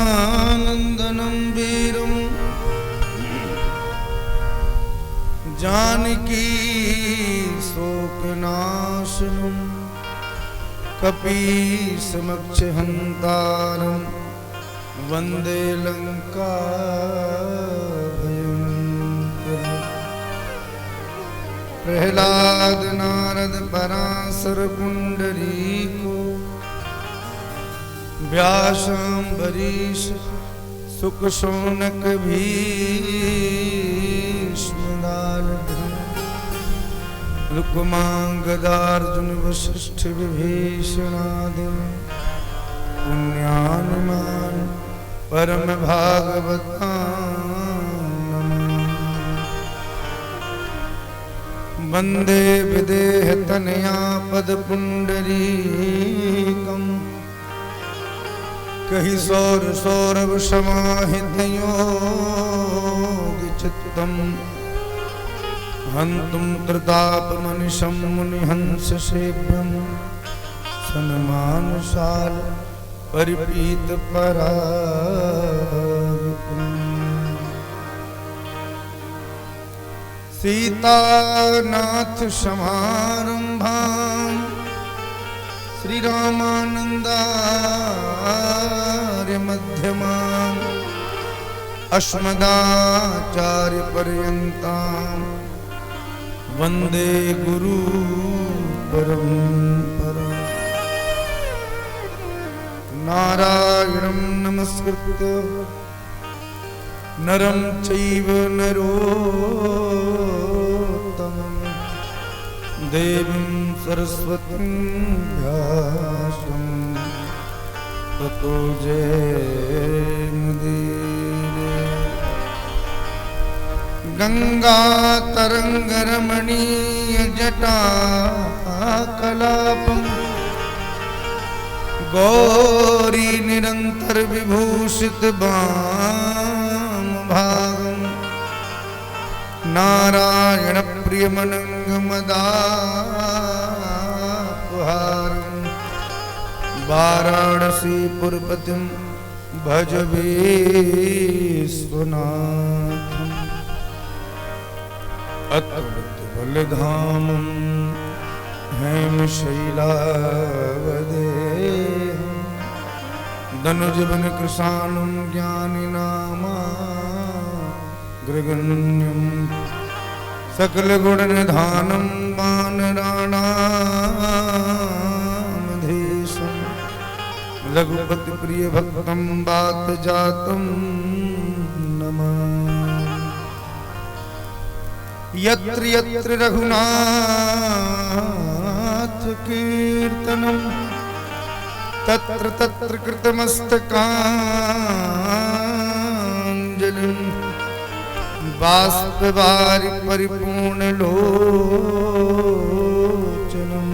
अंजनानंदनं वीरं जानकी शोकनाशनं कपीसमक्षहन्तारं वन्दे लङ्काभयङ्करं। प्रह्लाद नारद पराशर पुंडरीको व्यासाम्बरीश सुक शौनक भीष्म रुक्मांगदार्जुन वशिष्ठ विभीषणादि पुण्यानुमान परम भागवता वंदे विदेह तनया पद पुंडरीकम् कहि सौर सौरभ समाहित योगिचित्तम् हन्तुं त्रितापमनिशं मुनिहंस सेव्यं सन्मानशाल परिपीत परागतम्। सीतानाथ समारंभां श्रीरामानंदार्य मध्यमाम् अस्मदाचार्य पर्यन्तां वन्दे गुरु परंपरा। नारायणं नमस्कृत्य नरं चैव नरोत्तमं देवीं सरस्वतीं व्यासं ततो जयमुदीरये। गंगा तरंगरमणीय जटा कलापं गौरी निरंतर विभूषित बाम भागं नारायण प्रियमनंगमदापहारं वाराणसी पुरपतिं भज विश्वनाथम् अतुलित बलधामं हेमशैलावदेहं दनुजवन कृशानं ज्ञानिनामाग्रगण्यं सकलगुणनिधानं वानराणामधीशं रघुपतिप्रियभक्तं वातजातं नमामि। यत्र यत्र रघुनाथ कीर्तनं तत्र तत्र कृतमस्तकाञ्जलिं बाष्पवारि परिपूर्णलोचनं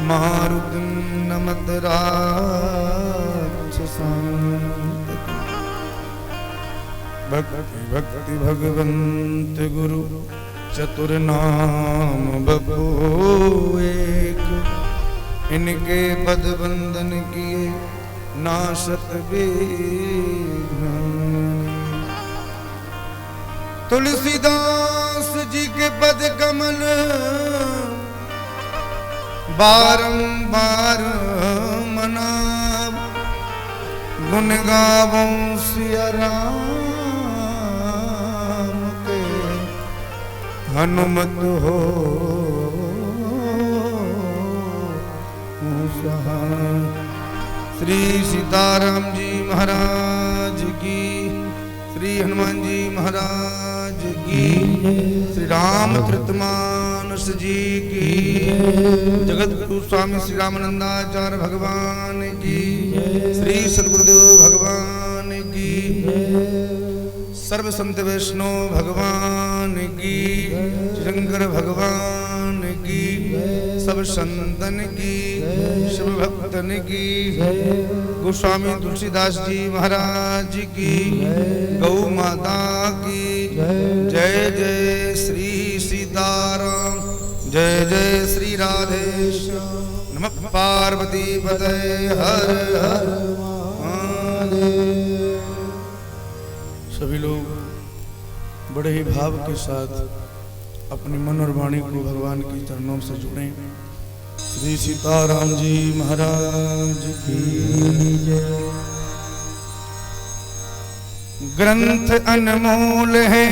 मारुतिं नमत राक्षसान्तकम्। भक्ति भक्ति भगवंत गुरु चतुर्नाम बपू एक, इनके पद वंदन किए नाशत विघ्न। तुलसीदास जी के पद कमल बारंबार मनाव, गुण गावों सिया राम हनुमत हो सहाय। श्री सीताराम जी महाराज की, श्री हनुमान जी महाराज की, श्री रामचरित मानस जी की, जगत गुरु स्वामी श्री रामानंदाचार्य भगवान की, श्री सद्गुरुदेव भगवान की, सर्व संत वैष्णव भगवान की, शंकर भगवान की, सब संतन की, शिव भक्तन की, गोस्वामी तुलसीदास जी महाराज की, गौ माता की जय जय श्री सीताराम, जय जय श्री राधेश्याम। नमः पार्वती पते हर हर महादेव। सभी लोग बड़े ही भाव के साथ अपनी मन और वाणी को भगवान के चरणों से जुड़ें। श्री सीताराम जी महाराज की जय। ग्रंथ अनमोल है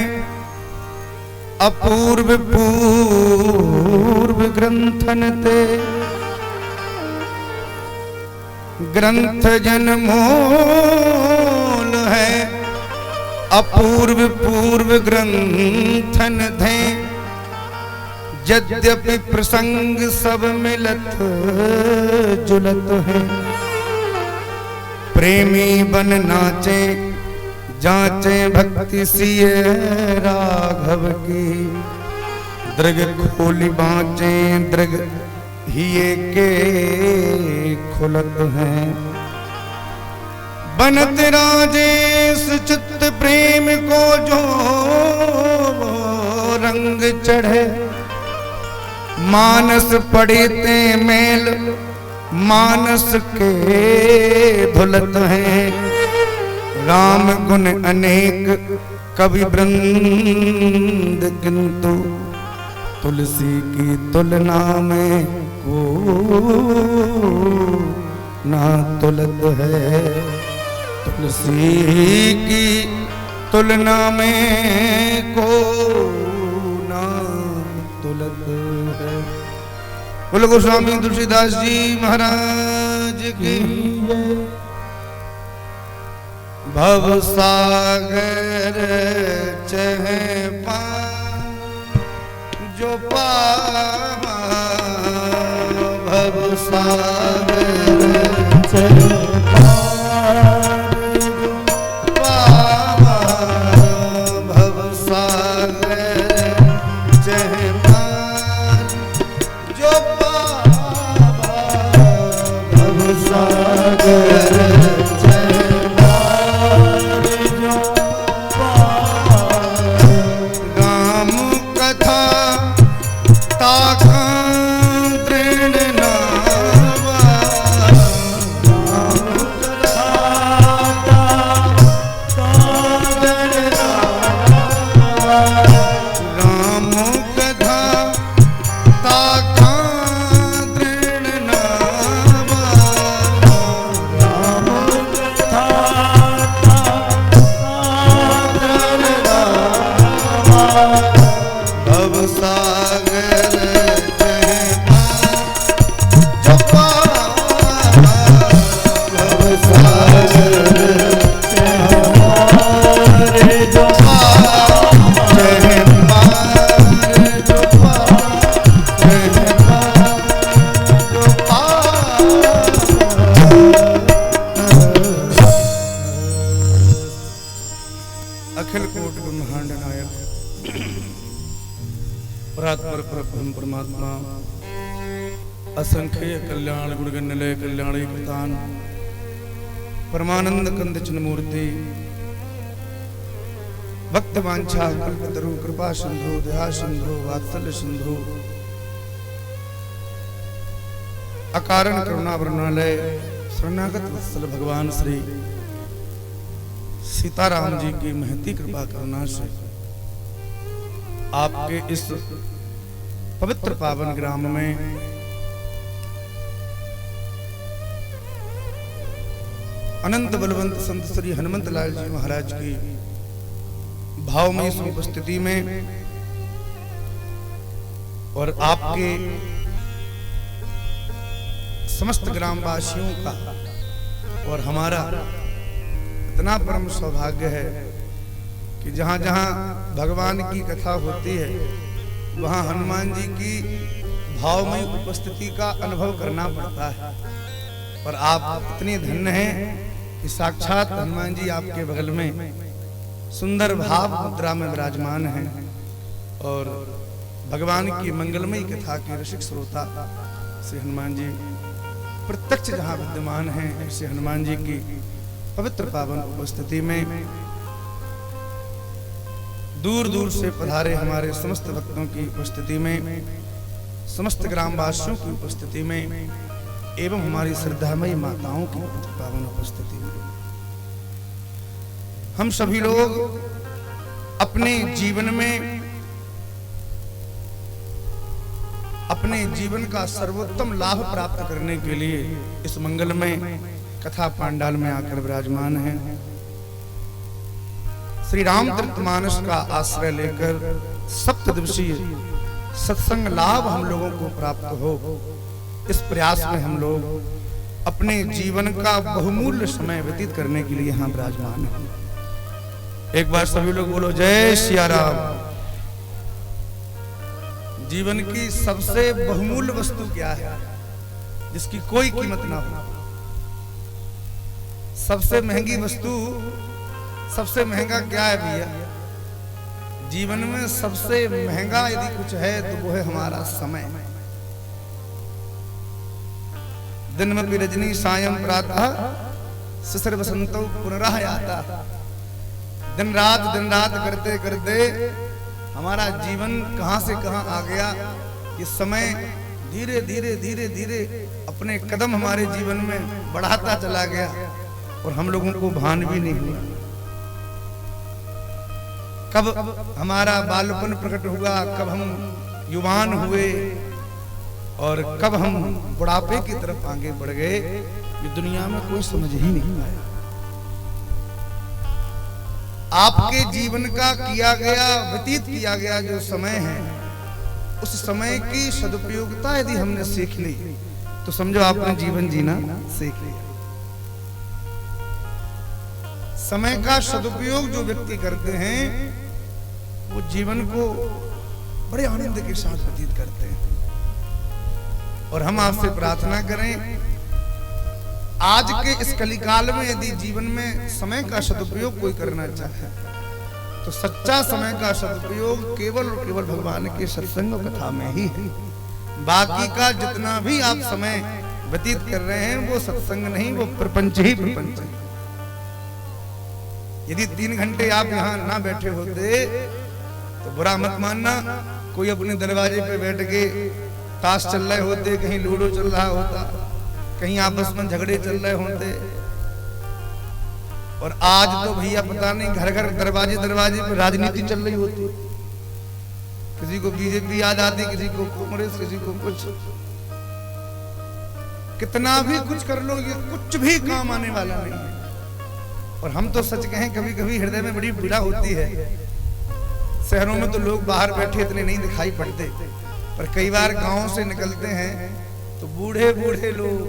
अपूर्व पूर्व ग्रंथन ते, ग्रंथ जनमोल है अपूर्व पूर्व ग्रंथन थे। यद्यपि प्रसंग सब मिलत जुलत है, प्रेमी बन नाचे जाचे भक्ति सिय राघव की। दृग खोली बाँचे दृग हिये के खुलत हैं, बनत राजेश चित्त प्रेम को जो रंग चढ़े। मानस पड़े ते मेल मानस के धुलत हैं, राम गुण अनेक कवि वृंद किंतु तुलसी की तुलना में को ना तुलत है। तुलसी की तुलना में को ना तुलत है। बोलो गोस्वामी तुलसीदास जी महाराज की। भव सागर चहे पा जो पावा, भव सागर चहे पावा, भव सागर चहे पा जो पावा, भव सागर अखिल कोट ब्रह्मांड नायक परात्पर परब्रह्म परमात्मा असंख्य कल्याण गुणगण निलय कल्याणी कृतान परमानंद कंदचन मूर्ति भक्त वांछा कल्पतरु कृपा सिंधु दया सिंधु वात्सल्य सिंधु अकारण करुणा वरुणालय शरणागत वत्सल भगवान श्री सीताराम जी की महती कृपा करुणा से आपके इस पवित्र पावन ग्राम में अनंत बलवंत संत श्री हनुमंत लाल जी महाराज की भावमयी उपस्थिति में और आपके समस्त ग्रामवासियों का और हमारा इतना परम सौभाग्य है कि जहाँ जहाँ भगवान की कथा होती है वहाँ हनुमान जी की भावमयी उपस्थिति का अनुभव करना पड़ता है। और आप इतने धन्य हैं कि साक्षात हनुमान जी आपके बगल में सुंदर भाव मुद्रा में विराजमान हैं और भगवान की मंगलमयी कथा के रसिक श्रोता श्री हनुमान जी प्रत्यक्ष जहाँ विद्यमान हैं। ऐसे हनुमान जी की पवित्र पावन उपस्थिति में दूर दूर से पधारे हमारे समस्त भक्तों की उपस्थिति में, समस्त ग्रामवासियों की उपस्थिति में एवं हमारी श्रद्धामयी माताओं की पवित्र पावन उपस्थिति में हम सभी लोग अपने जीवन में अपने जीवन का सर्वोत्तम लाभ प्राप्त करने के लिए इस मंगलमय कथा पांडाल में आकर विराजमान हैं। श्री रामचरितमानस का आश्रय लेकर सप्तदिवसीय सत्संग लाभ हम लोगों को प्राप्त हो, इस प्रयास में हम लोग अपने जीवन का बहुमूल्य समय व्यतीत करने के लिए यहाँ विराजमान हैं। एक बार सभी लोग बोलो जय सिया राम। जीवन की सबसे बहुमूल्य वस्तु क्या है जिसकी कोई कीमत ना हो? सबसे महंगी वस्तु, सबसे महंगा क्या है भैया? जीवन में सबसे महंगा यदि कुछ है तो वो है हमारा समय। दिन में भी रजनी सायं प्रातः शिशिर बसंतो पुनराह आता। दिन रात करते करते हमारा जीवन कहां से कहां आ गया। ये समय धीरे धीरे धीरे धीरे अपने कदम हमारे जीवन में बढ़ाता चला गया और हम लोगों को भान भी नहीं हुआ। कब हमारा बालपन प्रकट हुआ, कब हम युवान हुए और कब हम बुढ़ापे की तरफ आगे बढ़ गए, ये दुनिया में कोई समझ ही नहीं पाया। आपके जीवन का किया गया, व्यतीत किया गया जो समय है, उस समय की सदुपयोगिता यदि हमने सीख ली तो समझो आपने जीवन जीना सीख लिया। समय का सदुपयोग जो व्यक्ति करते हैं वो जीवन को बड़े आनंद के साथ व्यतीत करते हैं। और हम आपसे प्रार्थना करें, आज के इस कलिकाल में यदि जीवन में समय का सदुपयोग कोई करना चाहे तो सच्चा समय का सदुपयोग केवल और केवल भगवान के सत्संग और कथा में ही है। बाकी का जितना भी आप समय व्यतीत कर रहे हैं वो सत्संग नहीं, वो प्रपंच ही प्रपंच है। यदि 3 घंटे आप यहाँ ना बैठे होते तो बुरा मत मानना, कोई अपने दरवाजे पे बैठ के ताश चल रहे होते, कहीं लूडो चल रहा होता, कहीं आपस में झगड़े चल रहे होते। और आज तो भैया पता नहीं घर घर दरवाजे दरवाजे पे राजनीति चल रही होती, किसी को बीजेपी याद आती, किसी को कांग्रेस, किसी को कुछ। कितना भी कुछ कर लो, ये कुछ भी काम आने वाला नहीं है। और हम तो सच कहें, कभी कभी हृदय में बड़ी पीड़ा होती है। शहरों में तो लोग बाहर बैठे इतने नहीं दिखाई पड़ते, पर कई बार गांव से निकलते हैं तो बूढ़े बूढ़े लोग,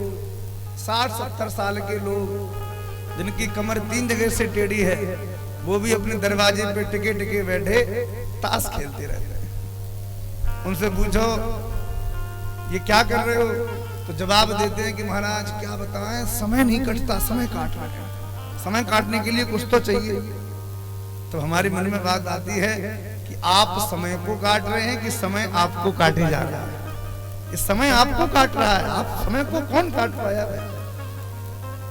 60-70 साल के लोग, जिनकी कमर 3 जगह से टेढ़ी है, वो भी अपने दरवाजे पे टिके टिके बैठे ताश खेलते रहते हैं। उनसे पूछो ये क्या कर रहे हो, तो जवाब देते हैं कि महाराज क्या बताएं, समय नहीं कटता, समय काट रहे हैं। समय काटने के लिए कुछ तो चाहिए। तो हमारे मन में बात आती है कि आप समय को काट रहे हैं कि समय आपको काटे जा रहा है। इस समय आपको काट रहा है, आप समय को कौन काट पाया है?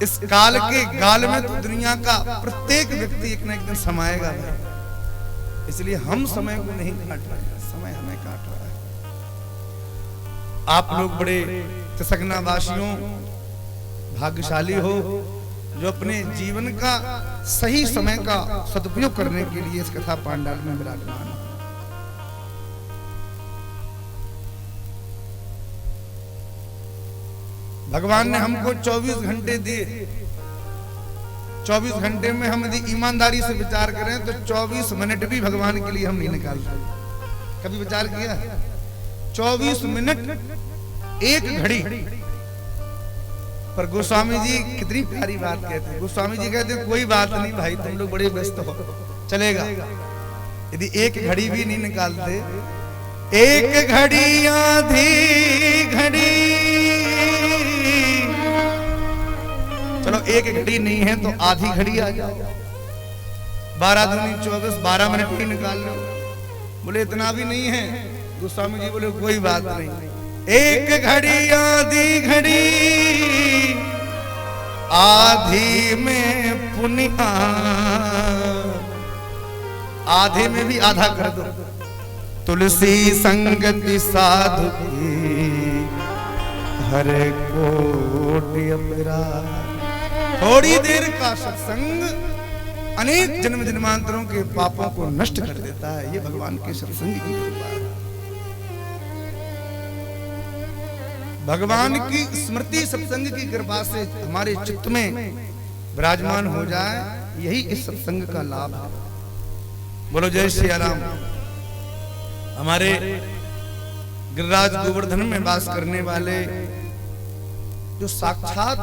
इस काल के गाल में तो दुनिया का प्रत्येक व्यक्ति एक न एक दिन समाएगा भाई। इसलिए हम समय को नहीं काट रहे हैं, समय हमें काट रहा है। आप लोग बड़े तसगना वासियों भाग्यशाली हो जो अपने जीवन का सही समय का सदुपयोग करने के लिए इस कथा पांडाल में विराजमान है। भगवान ने हमको 24 घंटे दिए। 24 घंटे में हम यदि ईमानदारी से विचार करें तो 24 मिनट भी भगवान के लिए हम नहीं निकाल सकते। कभी विचार किया? 24 मिनट एक घड़ी। पर गोस्वामी जी कितनी प्यारी बात कहते हैं। गोस्वामी जी कहते हैं कोई बात नहीं भाई, तुम लोग बड़े व्यस्त हो, चलेगा। यदि एक घड़ी भी नहीं निकालते, एक घड़ी आधी घड़ी, चलो एक घड़ी नहीं है तो आधी घड़ी आ जाओ, 12 दूनी 24, 12 मिनट ही निकाल लो। बोले इतना भी नहीं है। गोस्वामी जी बोले कोई बात नहीं, एक घड़ी आधी घड़ी, आधी में पुण्य, आधे में भी आधा कर दो। तुलसी संगति साधु की हर कोटि अपराध। थोड़ी देर का सत्संग अनेक जन्म जन्मांतरों के पापों को नष्ट कर देता है। ये भगवान के सत्संग की कृपा है। भगवान की स्मृति सत्संग की कृपा से हमारे चित्त में विराजमान हो जाए, यही इस सत्संग का लाभ है। बोलो जय श्री राम। हमारे गिरिराज गोवर्धन में वास करने वाले जो साक्षात,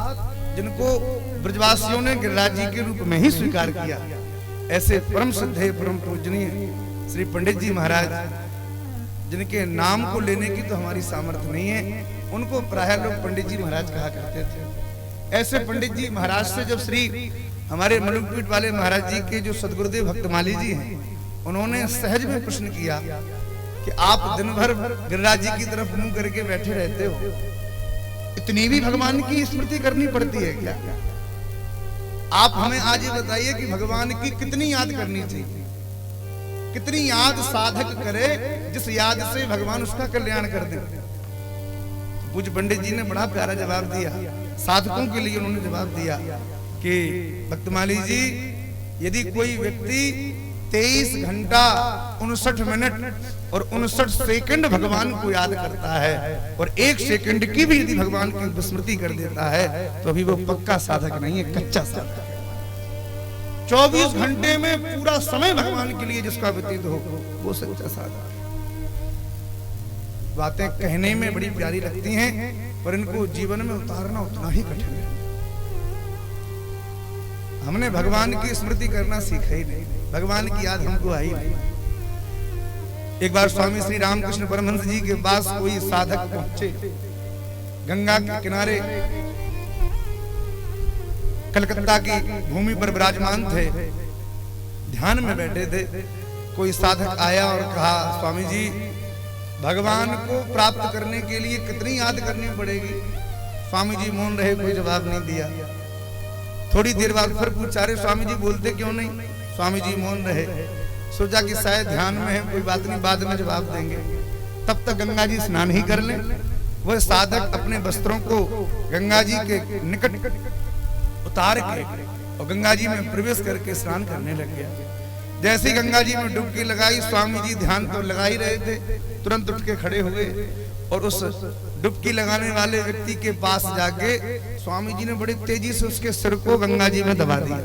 जिनको ब्रजवासियों ने गिरिराज जी के रूप में ही स्वीकार किया, ऐसे परम श्रद्धेय परम पूजनीय श्री पंडित जी महाराज, जिनके नाम को लेने की तो हमारी सामर्थ्य नहीं है, उनको प्राय लोग पंडित जी महाराज कहा करते थे। ऐसे पंडित जी महाराज से जब श्री हमारे मलुकपीठ वाले महाराज जी के जो सदगुरुदेव भक्तमाली जी हैं, उन्होंने सहज में प्रश्न किया कि आप दिन भर गिरिराज जी की तरफ मुंह करके बैठे रहते हो, इतनी भी भगवान की स्मृति करनी पड़ती है क्या? आप हमें आज ये बताइए कि भगवान की कितनी याद करनी चाहिए, कितनी याद साधक करे जिस याद से भगवान उसका कल्याण कर दे। पूज्य पंडित जी ने बड़ा प्यारा जवाब दिया, साधकों के लिए उन्होंने जवाब दिया कि भक्तमाली जी, यदि कोई व्यक्ति 23 घंटा 59 मिनट और 59 सेकंड भगवान को याद करता है और 1 सेकंड की भी यदि भगवान की विस्मृति कर देता है तो अभी वो पक्का साधक नहीं है, कच्चा साधक है। 24 घंटे में पूरा समय भगवान के लिए जिसका व्यतीत हो वो सच्चा साधक है। बातें कहने में बड़ी प्यारी लगती हैं पर इनको जीवन में उतारना उतना ही कठिन है। हमने भगवान की स्मृति करना सीखा ही नहीं, भगवान की याद हमको आई नहीं। एक बार स्वामी श्री रामकृष्ण परमहंस जी के पास कोई साधक पहुंचे, गंगा के किनारे कलकत्ता की भूमि पर विराजमान थे, ध्यान में बैठे थे। कोई साधक आया और कहा, स्वामी जी भगवान को प्राप्त करने के लिए कितनी याद करनी पड़ेगी? स्वामी जी मौन रहे, कोई जवाब नहीं दिया। थोड़ी देर बाद फिर पूछा, अरे स्वामी जी बोलते क्यों नहीं? स्वामी जी मौन रहे। सोचा कि शायद ध्यान में है, कोई बात नहीं, बाद में जवाब देंगे। तब तक गंगा जी स्नान ही कर लें। वह साधक अपने वस्त्रों को गंगा जी के निकट उतार के और गंगा जी में प्रवेश करके स्नान करने लग गया। जैसे गंगा जी में डुबकी लगाई, स्वामी जी ध्यान तो लगा ही रहे थे, तुरंत उठ के खड़े हुए और उस डुबकी लगाने वाले व्यक्ति के पास जाके स्वामी जी ने बड़ी तेजी से उसके सिर को गंगा जी में दबा दिया।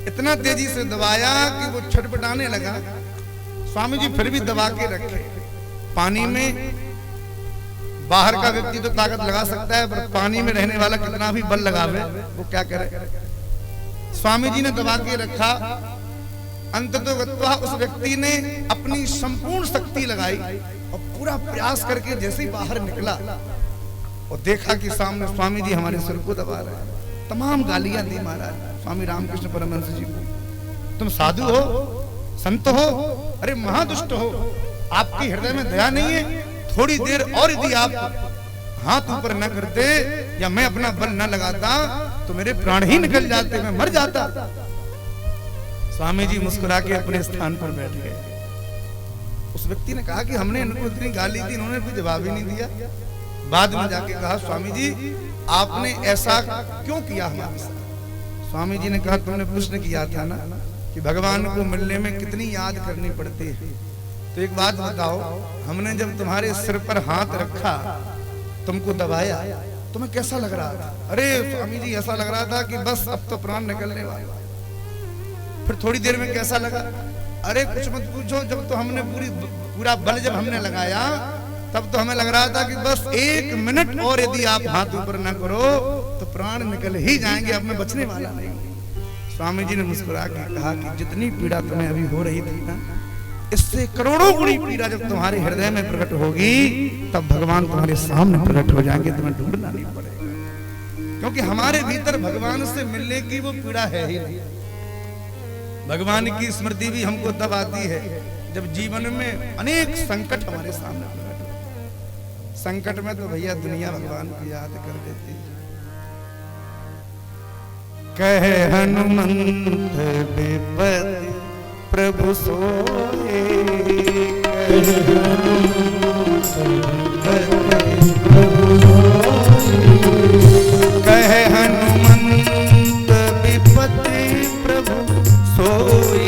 इतना तेजी से दबाया कि वो छटपटाने लगा। स्वामी जी फिर भी दबा के रखे। पानी में बाहर का व्यक्ति तो ताकत लगा सकता है, पर पानी में रहने वाला कितना भी बल लगावे वो क्या करे। स्वामी जी ने दबा के रखा। अंततः उस व्यक्ति ने अपनी संपूर्ण शक्ति लगाई और पूरा प्रयास करके जैसे ही बाहर निकला और देखा कि सामने स्वामी जी हमारे सिर को दबा रहे हैं। तमाम गालियां दी महाराज स्वामी रामकृष्ण परमहंस जी को। तुम साधु हो, संत हो, अरे महादुष्ट हो, आपके हृदय में दया नहीं है? थोड़ी देर और यदि आप हाथ ऊपर न करते या मैं अपना बल न लगाता तो मेरे प्राण ही निकल जाते, मैं मर जाता। स्वामी जी मुस्कुरा के अपने स्थान पर बैठ गए। उस व्यक्ति ने कहा कि हमने इनको इतनी गाली दी, इन्होंने कोई जवाब ही नहीं दिया। बाद में जाके कहा, स्वामी जी आपने ऐसा क्यों किया हमारे साथ? स्वामी जी ने कहा, तुमने प्रश्न किया था ना कि भगवान को मिलने में कितनी याद करनी पड़ती है। तो एक बात बताओ, हमने जब तुम्हारे सिर पर हाथ रखा, तुमको दबाया, तुम्हें कैसा लग रहा था? अरे स्वामी जी ऐसा लग रहा था कि बस अब तो प्राण निकलने वाला। फिर थोड़ी देर में कैसा लगा? अरे कुछ मत पूछो, जब तो हमने पूरा बल जब हमने लगाया तब तो हमें लग रहा था कि बस 1 मिनट और यदि आप हाथ ऊपर ना करो तो प्राण निकल ही जाएंगे, अब मैं बचने वाला नहीं। स्वामी जी ने मुस्कुरा के कहा कि जितनी पीड़ा तुम्हें अभी हो रही थी ना, इससे करोड़ों गुनी पीड़ा जब तुम्हारे हृदय में प्रकट होगी तब भगवान तुम्हारे सामने प्रकट हो जाएंगे, तुम्हें ढूंढना नहीं पड़ेगा। क्योंकि हमारे भीतर भगवान से मिलने की वो पीड़ा है ही नहीं। भगवान की स्मृति भी हमको तब आती है जब जीवन में अनेक संकट हमारे सामने प्रकट हो। संकट में तो भैया दुनिया भगवान को याद कर देती है। कहे हनुमंत विपति प्रभु सोए, कहे हनुमंत विपति प्रभु सोए, कहे हनुमंत विपति प्रभु सोई,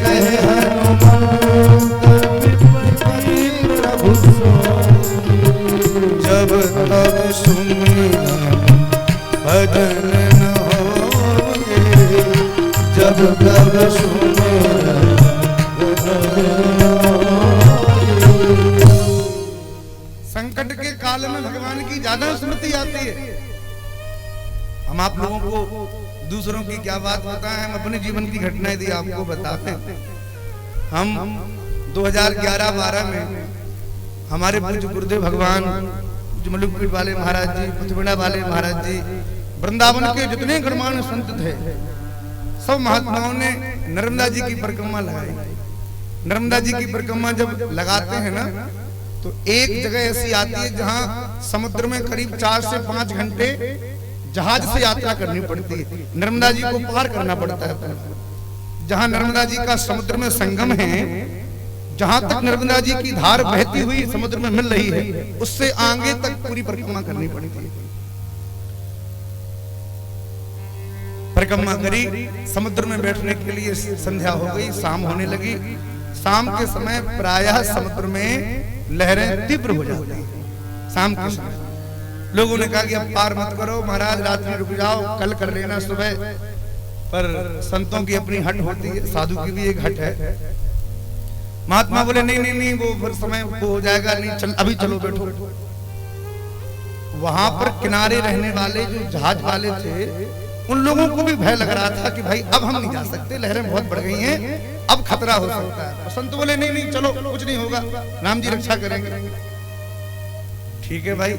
कहे हनुमंत विपति प्रभु सोई, जब तब सुमिरन भजन न होए, जब तब सुमिरन भजन न होए। संकट के काल में भगवान की ज्यादा स्मृति आती है। हम आप लोगों को दूसरों की क्या बात बताएं, हम अपने जीवन की घटना यदि आपको बताते हैं। हम 2011-12 में हमारे पूज्य गुरुदेव भगवान मलुकपीठ वाले महाराज जी, पथबिड़ा वाले महाराज जी, वृंदावन के जितने गणमान्य संत थे, सब महात्माओं ने नर्मदा जी की परिक्रमा लगाई। नर्मदा जी की परिक्रमा जब लगाते हैं ना, तो एक जगह ऐसी आती है जहां समुद्र में करीब 4 से 5 घंटे जहाज से यात्रा करनी पड़ती है। नर्मदा जी को पार करना पड़ता है। जहां नर्मदा जी का समुद्र में संगम है, जहां तक नर्मदा जी की धार बहती हुई समुद्र में मिल रही है, उससे आगे तक पूरी परिक्रमा करनी पड़ती है। परिक्रमा करी, समुद्र में बैठने के लिए संध्या हो गई, शाम होने लगी। शाम के समय प्रायः समुद्र में लहरें तीव्र हो जाती हैं। शाम के समय लोगों ने कहा कि अब पार मत करो महाराज, रात्रि रुक जाओ, कल कर लेना सुबह। पर संतों की अपनी हट होती है, साधु की भी एक हट है। महात्मा बोले नहीं नहीं नहीं, वो फिर समय वो हो जाएगा, नहीं चल, अभी चलो बैठो। वहां पर किनारे रहने वाले जो जहाज वाले थे, उन लोगों को भी भय लग रहा था कि भाई अब हम नहीं जा सकते, लहरें बहुत बढ़ गई हैं, अब खतरा हो सकता है। संत बोले नहीं नहीं चलो, कुछ नहीं होगा, राम जी रक्षा करेंगे। ठीक है भाई।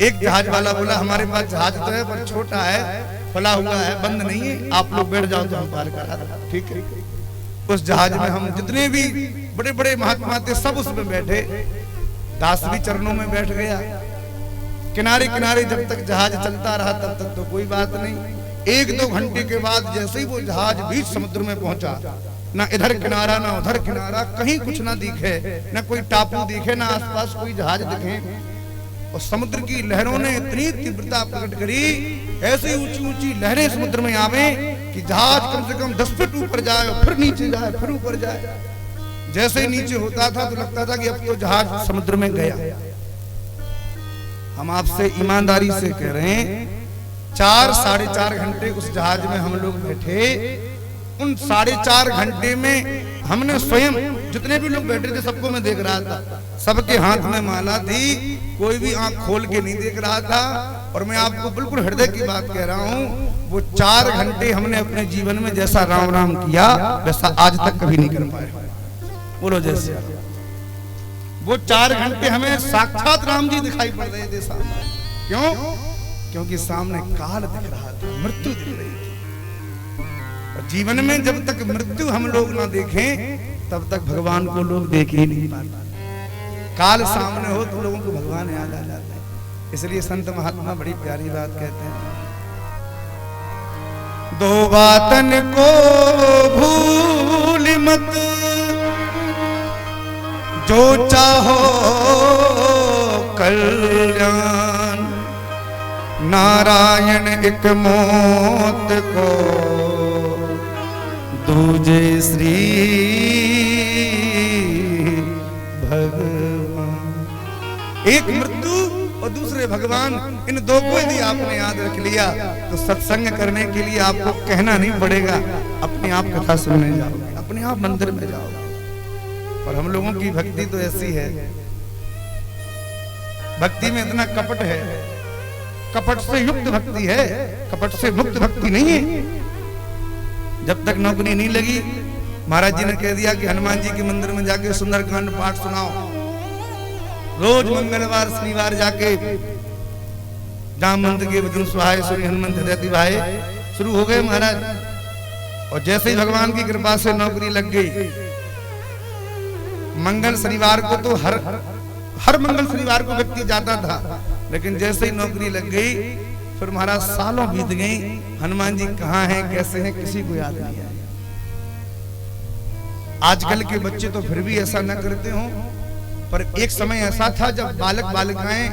एक जहाज वाला बोला हमारे पास जहाज तो है पर छोटा है, खुला हुआ है, बंद नहीं है, आप लोग बैठ जाओ तो हम पार करा। ठीक है। उस जहाज में हम जितने भी बड़े बड़े महात्मा थे सब उसमें बैठे। दास भी चरणों में बैठ गया। किनारे किनारे जब तक जहाज चलता रहा तब तक तो कोई बात नहीं। 1-2 घंटे के बाद जैसे ही वो जहाज बीच समुद्र में पहुंचा, ना इधर किनारा ना उधर किनारा, कहीं कुछ ना दिखे, ना कोई टापू दिखे, ना आसपास कोई जहाज दिखे। और समुद्र की लहरों ने इतनी तीव्रता प्रकट करी, ऐसी ऊंची ऊंची लहरें समुद्र में आवे कि जहाज कम से कम 10 फीट ऊपर जाए, फिर नीचे जाए, फिर ऊपर जाए। जैसे ही नीचे होता था तो लगता था कि अब तो जहाज समुद्र में गया। हम आपसे ईमानदारी से कह रहे हैं, 4-4.5 घंटे उस जहाज में हम लोग बैठे। उन 4.5 घंटे में हमने स्वयं, जितने भी लोग बैठे थे सबको मैं देख रहा था, सबके हाथ में माला थी, कोई भी आंख खोल के नहीं देख रहा था। और मैं आपको बिल्कुल हृदय की बात कह रहा हूँ, वो 4 घंटे हमने अपने जीवन में जैसा राम राम किया वैसा आज तक कभी नहीं कर पाए। बोलो जैसे वो 4 घंटे हमें साक्षात राम जी दिखाई पड़ रहे थे सामने। क्यों? क्योंकि सामने काल दिख रहा था, मृत्यु दिख रही थी। और जीवन में जब तक मृत्यु हम लोग ना देखें तब तक भगवान को लोग देख ही नहीं पाते। काल सामने हो तो लोगों को भगवान याद आ जाता है। इसलिए संत महात्मा बड़ी प्यारी बात कहते हैं, 2 बातन को भूल मत, जो चाहो कल्याण, नारायण एक मौत को, दूजे श्री भगवान। एक मृत्यु और दूसरे भगवान, इन 2 को यदि आपने याद रख लिया तो सत्संग करने के लिए आपको कहना नहीं पड़ेगा, अपने आप कथा सुनने जाओगे, अपने आप मंदिर में जाओगे। और हम लोगों की भक्ति तो ऐसी है, भक्ति में इतना कपट है, कपट से युक्त भक्ति है, कपट से मुक्त भक्ति नहीं है। जब तक नौकरी नहीं लगी, महाराज जी ने कह दिया कि हनुमान जी के मंदिर में जाके सुंदरकांड पाठ सुनाओ। रोज मंगलवार शनिवार जाके जाम मंत्र के वचन सुहाए श्री हनुमंत हृदय भाई शुरू हो गए महाराज। और जैसे ही भगवान की कृपा से नौकरी लग गई, मंगल शनिवार को तो हर मंगल शनिवार को व्यक्ति जाता था, लेकिन जैसे ही नौकरी लग गई फिर महाराज सालों बीत गई, हनुमान जी कहाँ हैं कैसे हैं किसी को याद नहीं आया। आजकल के बच्चे तो फिर भी ऐसा न करते हो, पर एक समय ऐसा था जब बालक बालिकाएं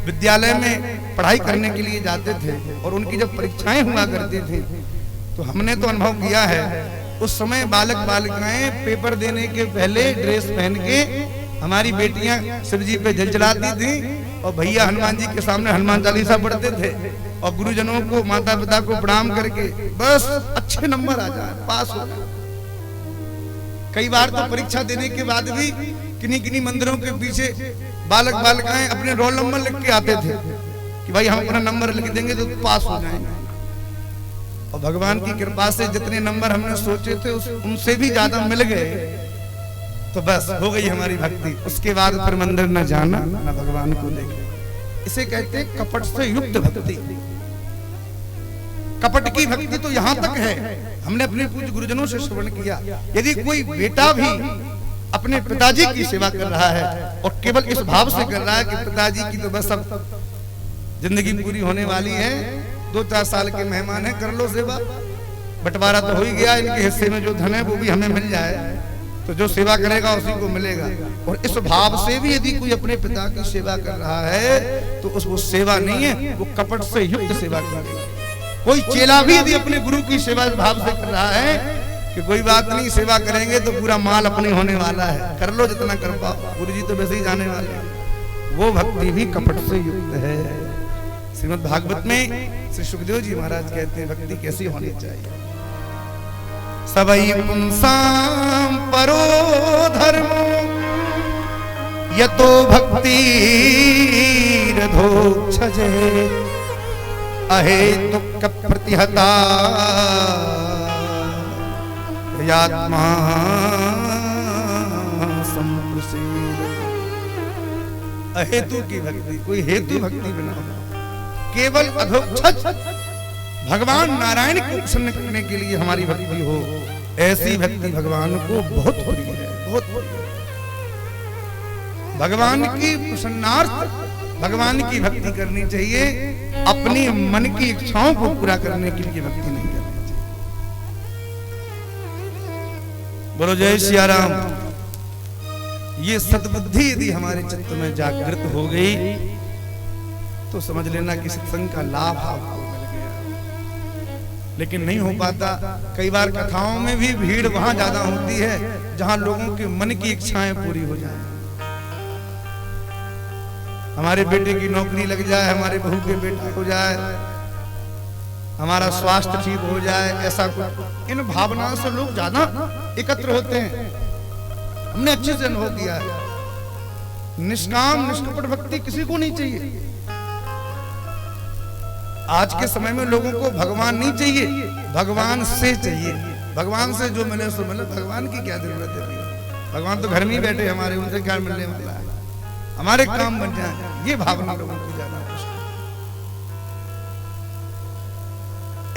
विद्यालय में पढ़ाई करने के लिए जाते थे और उनकी जब परीक्षाएं हुआ करती थी तो हमने तो अनुभव किया है, उस समय बालक बालिकाएं पेपर देने के पहले ड्रेस पहन के हमारी बेटियां शिव जी पे जल जलाती थी और भैया हनुमान जी के सामने हनुमान चालीसा पढ़ते थे और गुरुजनों को माता पिता को प्रणाम करके बस अच्छे नंबर आ जाए, पास हो जाए। कई बार तो परीक्षा देने के बाद भी किन्हीं किन्हीं मंदिरों के पीछे बालक बालिकाएं अपने रोल नंबर लिख के आते थे कि भाई हम अपना नंबर लिख देंगे तो पास हो जाएंगे। और भगवान की कृपा से जितने नंबर हमने सोचे थे उनसे भी ज्यादा मिल गए, तो बस हो गई हमारी भक्ति। उसके बाद फिर मंदिर न जाना न भगवान को देखे। इसे कहते कपट से युक्त भक्ति। कपट की भक्ति तो यहाँ तक है, हमने अपने पूज्य गुरुजनों से श्रवण किया, यदि कोई बेटा भी अपने पिताजी की सेवा कर रहा है और केवल इस भाव से कर रहा है कि पिताजी की तो बस अब जिंदगी पूरी होने वाली है, 2-4 साल के मेहमान है, कर लो सेवा, बंटवारा तो हो ही गया, इनके हिस्से में जो धन है वो भी हमें मिल जाए, तो जो सेवा करेगा उसी को मिलेगा। और इस भाव से भी यदि कोई अपने पिता की सेवा कर रहा है तो उसको सेवा नहीं है, वो कपट से युक्त सेवा करेगा। कोई चेला भी यदि अपने गुरु की सेवा भाव से कर रहा है कि कोई बात नहीं, सेवा करेंगे तो पूरा माल अपने होने वाला है, कर लो जितना कर पाओ, गुरु जी तो वैसे ही जाने वाले हैं, वो भक्ति भी कपट से युक्त है। श्रीमद् भागवत में श्री सुखदेव जी महाराज कहते हैं भक्ति कैसी होनी चाहिए। सबई पुंसाम परो धर्मो यतो भक्ति रधोक्षजे अहेतुक प्रतिहता यात्मा संप्रसेद। अहेतु की भक्ति, कोई हेतु भक्ति बिना केवल अधोक्षज भगवान नारायण को प्रसन्न करने के लिए हमारी भक्ति हो, ऐसी भक्ति भगवान को बहुत प्रिय है, बहुत प्रिय है। भगवान की प्रसन्नार्थ भगवान की भक्ति करनी चाहिए, अपनी मन की इच्छाओं को पूरा करने के लिए भक्ति नहीं करनी चाहिए। बोलो जय सिया राम। ये सद्बुद्धि यदि हमारे चित्त में जागृत हो गई तो समझ लेना कि सत्संग का लाभ आपको मिल गया। लेकिन नहीं हो पाता। कई बार कथाओं में भी भीड़ वहां ज्यादा होती है जहां लोगों के मन की इच्छाएं पूरी हो जाए। हमारे बेटे की नौकरी लग जाए, हमारे बहू के बेटा हो जाए, हमारा स्वास्थ्य ठीक हो जाए, ऐसा कुछ, इन भावनाओं से लोग ज्यादा एकत्र होते हैं। हमने अच्छे से अनुभव किया है। निष्काम निष्कपट भक्ति किसी को नहीं चाहिए। आज के समय में लोगों को भगवान नहीं चाहिए, भगवान से चाहिए। भगवान से जो मिले सो मिले, भगवान की क्या जरूरत है? भगवान तो घर में ही बैठे, हमारे उनसे क्या मिलने वाला है? हमारे काम बन जाए, ये भावना लोगों की ज्यादा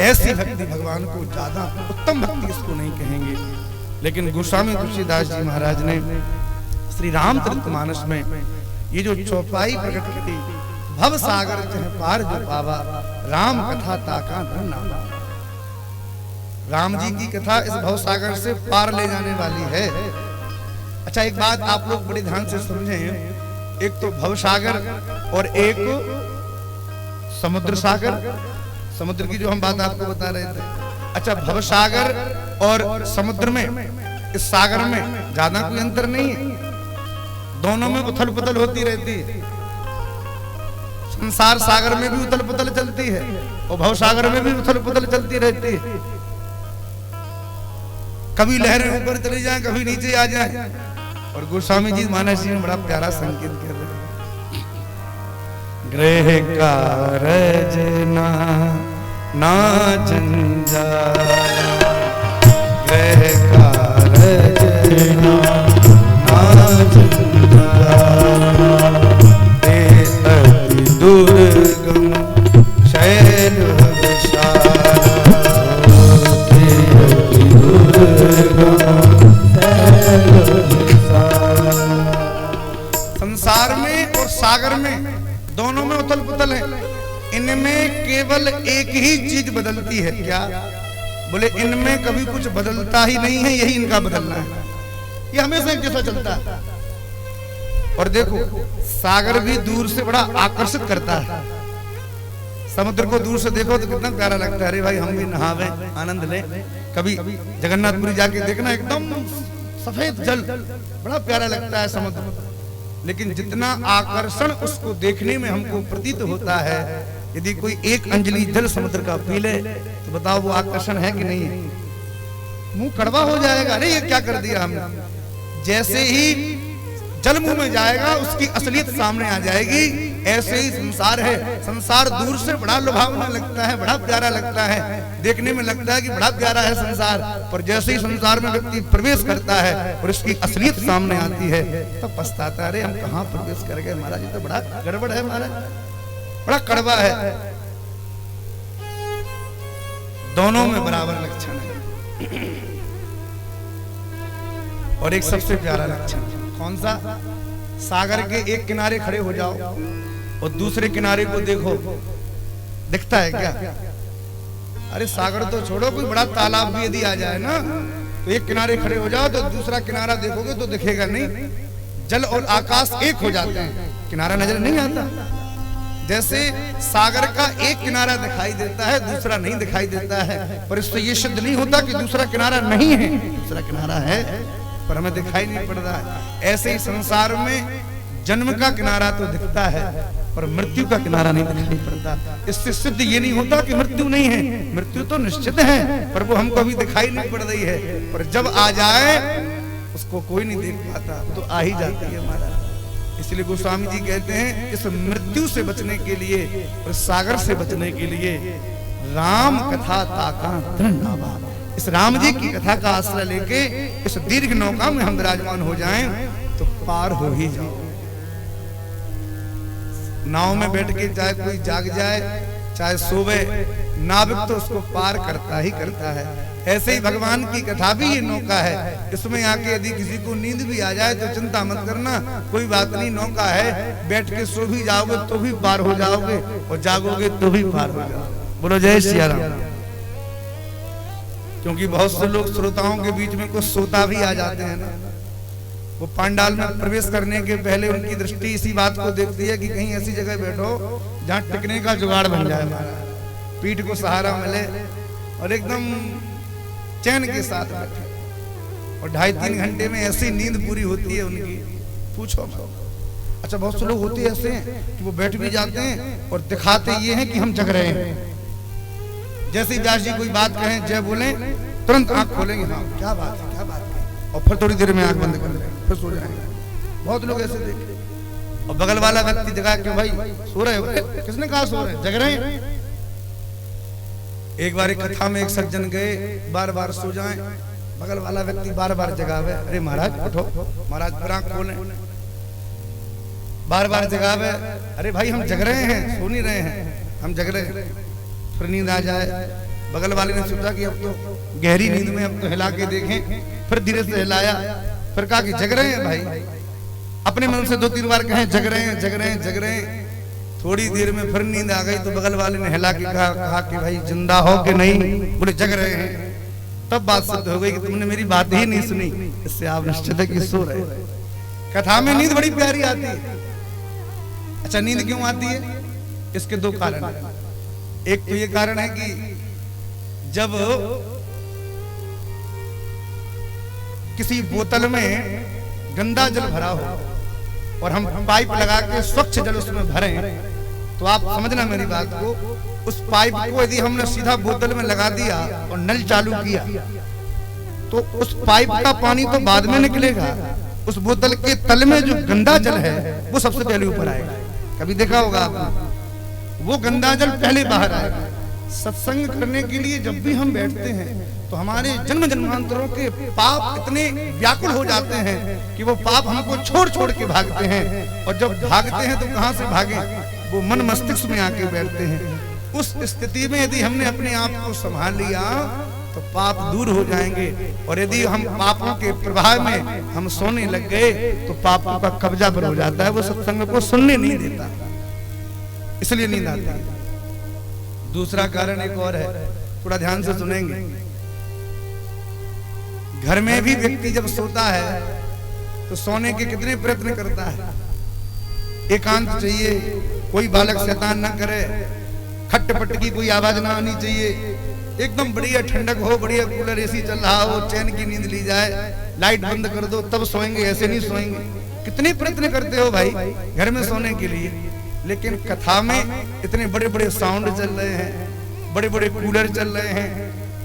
ऐसी भक्ति भगवान को ज्यादा उत्तम भक्ति इसको नहीं कहेंगे। लेकिन गोस्वामी तुलसीदास जी महाराज ने श्री रामचरितमानस में ये जो चौपाई प्रकट की, भव सागर चह पार जो पावा, राम कथा ताका धन नामा। राम जी की कथा इस भव सागर से पार ले जाने वाली है। अच्छा, एक बात आप लोग बड़े ध्यान से समझें, एक तो भव सागर और एक समुद्र सागर। समुद्र की जो हम बात आपको बता रहे थे। अच्छा, भव सागर और समुद्र में, इस सागर में ज्यादा कोई अंतर नहीं है, दोनों में उथल पुथल होती रहती है। संसार सागर में भी उथल पुथल चलती है और भव सागर में भी उथल पुथल चलती रहती है। कभी लहरें ऊपर चली जाएं, कभी नीचे आ जाएं। और गोस्वामी जी महाराज जी ने बड़ा प्यारा संकेत कर रहे हैं, गृह कारज ना जंजाल, गृह कारज ना जंजाल, ते अति दुर्गम शैल विशाल, ते अति दुर्गम संसार में और सागर में दोनों में उथल पुथल है। इनमें केवल एक ही चीज बदलती है। क्या? बोले इनमें कभी कुछ बदलता ही नहीं है, यही इनका बदलना है। ये हमेशा एक जैसा चलता है। और देखो, सागर भी दूर से बड़ा आकर्षित करता है। समुद्र को दूर से देखो तो कितना प्यारा लगता है। अरे भाई, हम भी नहावे, आनंद ले। कभी जगन्नाथपुरी जाके देखना, एकदम सफेद जल, बड़ा प्यारा लगता है समुद्र। लेकिन जितना आकर्षण उसको देखने में हमको प्रतीत होता है, यदि कोई एक अंजलि जल समुद्र का पी ले तो बताओ वो आकर्षण है कि नहीं है? मुंह कड़वा हो जाएगा, अरे ये क्या कर दिया हमने। जैसे ही जल मुंह में जाएगा उसकी असलियत सामने आ जाएगी। ऐसे ही संसार है। संसार दूर से बड़ा लुभावना लगता है, बड़ा प्यारा लगता है, देखने में लगता है कि बड़ा प्यारा है संसार। पर जैसे ही संसार में व्यक्ति प्रवेश करता है और उसकी असलियत सामने आती है तो पछताता, अरे हम कहाँ प्रवेश कर गए महाराज, ये तो बड़ा गड़बड़ है महाराज, बड़ा कड़वा है। दोनों में बराबर लक्षण है। और एक सबसे प्यारा लक्षण कौन सा? सागर के एक किनारे खड़े हो जाओ और दूसरे किनारे को देखो, दिखता है क्या? अरे सागर तो छोड़ो, कोई बड़ा तालाब भी यदि आ जाए ना, तो एक किनारे खड़े हो जाओ तो दूसरा किनारा देखोगे तो दिखेगा नहीं। जल और आकाश एक हो जाते हैं, किनारा नजर नहीं आता। जैसे सागर का एक किनारा दिखाई देता है, दूसरा नहीं दिखाई देता है, पर इससे ये सिद्ध नहीं होता कि दूसरा किनारा नहीं है। दूसरा किनारा है पर हमें दिखाई नहीं पड़ रहा है। ऐसे ही संसार में जन्म का किनारा तो दिखता है पर मृत्यु का किनारा नहीं दिखाई पड़ता। इससे सिद्ध ये नहीं होता कि मृत्यु नहीं है, मृत्यु तो निश्चित है पर वो हमको अभी दिखाई नहीं पड़ रही है। पर जब आ जाए उसको कोई नहीं देख पाता, वो तो आ ही जाती है हमारा। इसलिए गोस्वामी जी कहते हैं इस मृत्यु से बचने के लिए और सागर से बचने के लिए राम कथा ताका तृणावा, इस राम जी की कथा का आश्रय लेके इस दीर्घ नौका में हम विराजमान हो जाएं तो पार हो ही जाओ। नाव में बैठ के चाहे कोई जाग जाए चाहे सोवे, नाविक तो उसको पार करता ही करता है। ऐसे ही भगवान की कथा भी ये नौका है। इसमें आके यदि किसी को नींद भी आ जाए तो चिंता मत करना, कोई बात नहीं, नौका है, बैठ के सो भी जाओगे तो भी पार हो जाओगे और जागोगे तो भी पार हो जाओगे। बोलो जय सिया राम। क्योंकि बहुत से लोग श्रोताओं के बीच में कुछ सोता भी आ जाते हैं ना, वो पंडाल में प्रवेश करने के पहले उनकी दृष्टि इसी बात को देखती है कि कहीं ऐसी जगह बैठो जहां टिकने का जुगाड़ बन जाए, पीठ को सहारा मिले और एकदम चैन के साथ बैठे। और 2.5-3 घंटे में ऐसी नींद पूरी होती है उनकी, पूछो मत। अच्छा, बहुत से लोग होते ऐसे हैं कि वो बैठ भी जाते हैं और दिखाते ये हैं कि हम जग रहे हैं। जैसे ही व्यास जी कोई बात कहें, जय बोले, तुरंत आंख खोलेंगे, हाँ क्या बात है, क्या बात है, और फिर थोड़ी देर में आंख बंद कर लेंगे, फिर सो जाएंगे। बहुत लोग ऐसे देखे। और बगल वाला व्यक्ति जगा के, भाई सो रहे हो? किसने कहा सो रहे हैं, जग रहे हैं। एक बार एक कथा में एक सज्जन गए, बार बार सो जाएं, बगल वाला व्यक्ति बार बार जगावे, अरे महाराज उठो, महाराज फिर आंख खोलें, बार बार जगावे, अरे भाई हम जग रहे हैं, सो नहीं रहे हैं, हम जग रहे हैं। फिर नींद आ जाए, बगल वाले ने सोचा कि अब तो गहरी नींद में, अब तो हिला के देखें, फिर धीरे से हिलाया, फिर कहा कि जग रहे हैं भाई। अपने मन से 2-3 बार कहें जग रहे हैं, जग रहे हैं, जग रहे हैं। थोड़ी देर में फिर नींद आ गई तो बगल वाले ने हिला के कहा कि भाई जिंदा हो कि नहीं? बोले जग रहे हैं। तब बात सिद्ध हो गई कि तुमने मेरी बात ही नहीं सुनी, इससे आप निश्चित है कि सो रहे। कथा में नींद बड़ी प्यारी आती है। अच्छा, नींद क्यों आती है? इसके 2 कारण हैं। एक तो ये कारण है कि जब किसी बोतल में गंदा जल भरा हो और हम पाइप लगा के स्वच्छ जल उसमें भरें, तो आप समझना मेरी बात को, उस पाइप को यदि हमने सीधा बोतल में लगा दिया और नल चालू किया तो उस पाइप का पानी तो बाद में निकलेगा, उस बोतल के तल में जो गंदा जल है वो सबसे पहले ऊपर आएगा। कभी देखा होगा आपने, वो गंदा जल पहले बाहर आएगा। सत्संग करने के लिए जब भी हम बैठते हैं तो हमारे जन्म जन्मांतरों के पाप इतने व्याकुल हो जाते हैं कि वो पाप हमको छोड़ छोड़ के भागते हैं। और जब भागते हैं तो कहां से भागे, वो मन मस्तिष्क में आके बैठते हैं। उस स्थिति में यदि हमने अपने आप को संभाल लिया तो पाप दूर हो जाएंगे। और यदि हम पापों के प्रभाव में हम सोने लग गए तो पापों का कब्जा पर हो जाता है, वो सत्संग को सुनने नहीं देता, इसलिए नींद आती है। दूसरा कारण एक और है, थोड़ा ध्यान से सुनेंगे। घर में भी व्यक्ति जब सोता है तो सोने के कितने प्रयत्न करता है। एकांत चाहिए, कोई बालक शैतान ना करे, खटपट की कोई आवाज ना आनी चाहिए, एकदम बढ़िया ठंडक हो, बढ़िया कूलर एसी चल रहा हो, चैन की नींद ली जाए, लाइट बंद कर दो तब सोएंगे, ऐसे नहीं सोएंगे। कितने प्रयत्न करते हो भाई घर में सोने के लिए, लेकिन कथा में इतने बड़े बड़े साउंड चल रहे हैं, बड़े बड़े कूलर चल रहे हैं,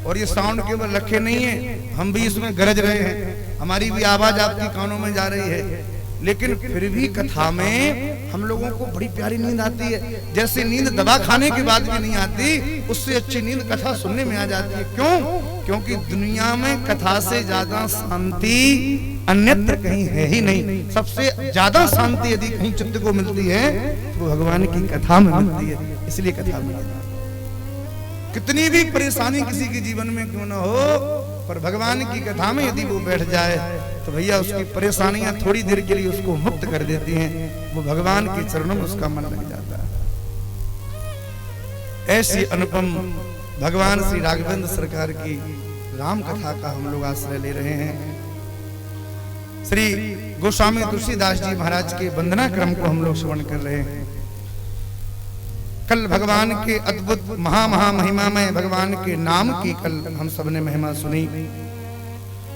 और ये साउंड केवल रखे नहीं है, हम भी इसमें गरज रहे हैं, हमारी भी आवाज आपकी कानों में जा रही है, लेकिन फिर भी कथा में हम लोगों को बड़ी प्यारी नींद आती है। जैसे नींद दवा खाने के बाद भी नहीं आती, उससे अच्छी नींद कथा सुनने में आ जाती है। क्यों? क्योंकि दुनिया में कथा से ज्यादा शांति अन्यत्र कहीं है ही नहीं। सबसे ज्यादा शांति यदि कहीं चित्त को मिलती है तो भगवान की कथा में मिलती है, इसलिए कथा में। कितनी भी परेशानी किसी के जीवन में क्यों न हो, पर भगवान की कथा में यदि वो बैठ जाए तो भैया उसकी परेशानियां थोड़ी देर के लिए उसको मुक्त कर देती हैं। वो भगवान के चरणों में उसका मन लग जाता है। ऐसी अनुपम भगवान श्री राघवेंद्र सरकार की राम कथा का हम लोग आश्रय ले रहे हैं। श्री गोस्वामी तुलसीदास जी महाराज के वंदना क्रम को हम लोग श्रवण कर रहे हैं। कल भगवान के अद्भुत महा महिमामय भगवान के नाम की कल हम सबने महिमा सुनी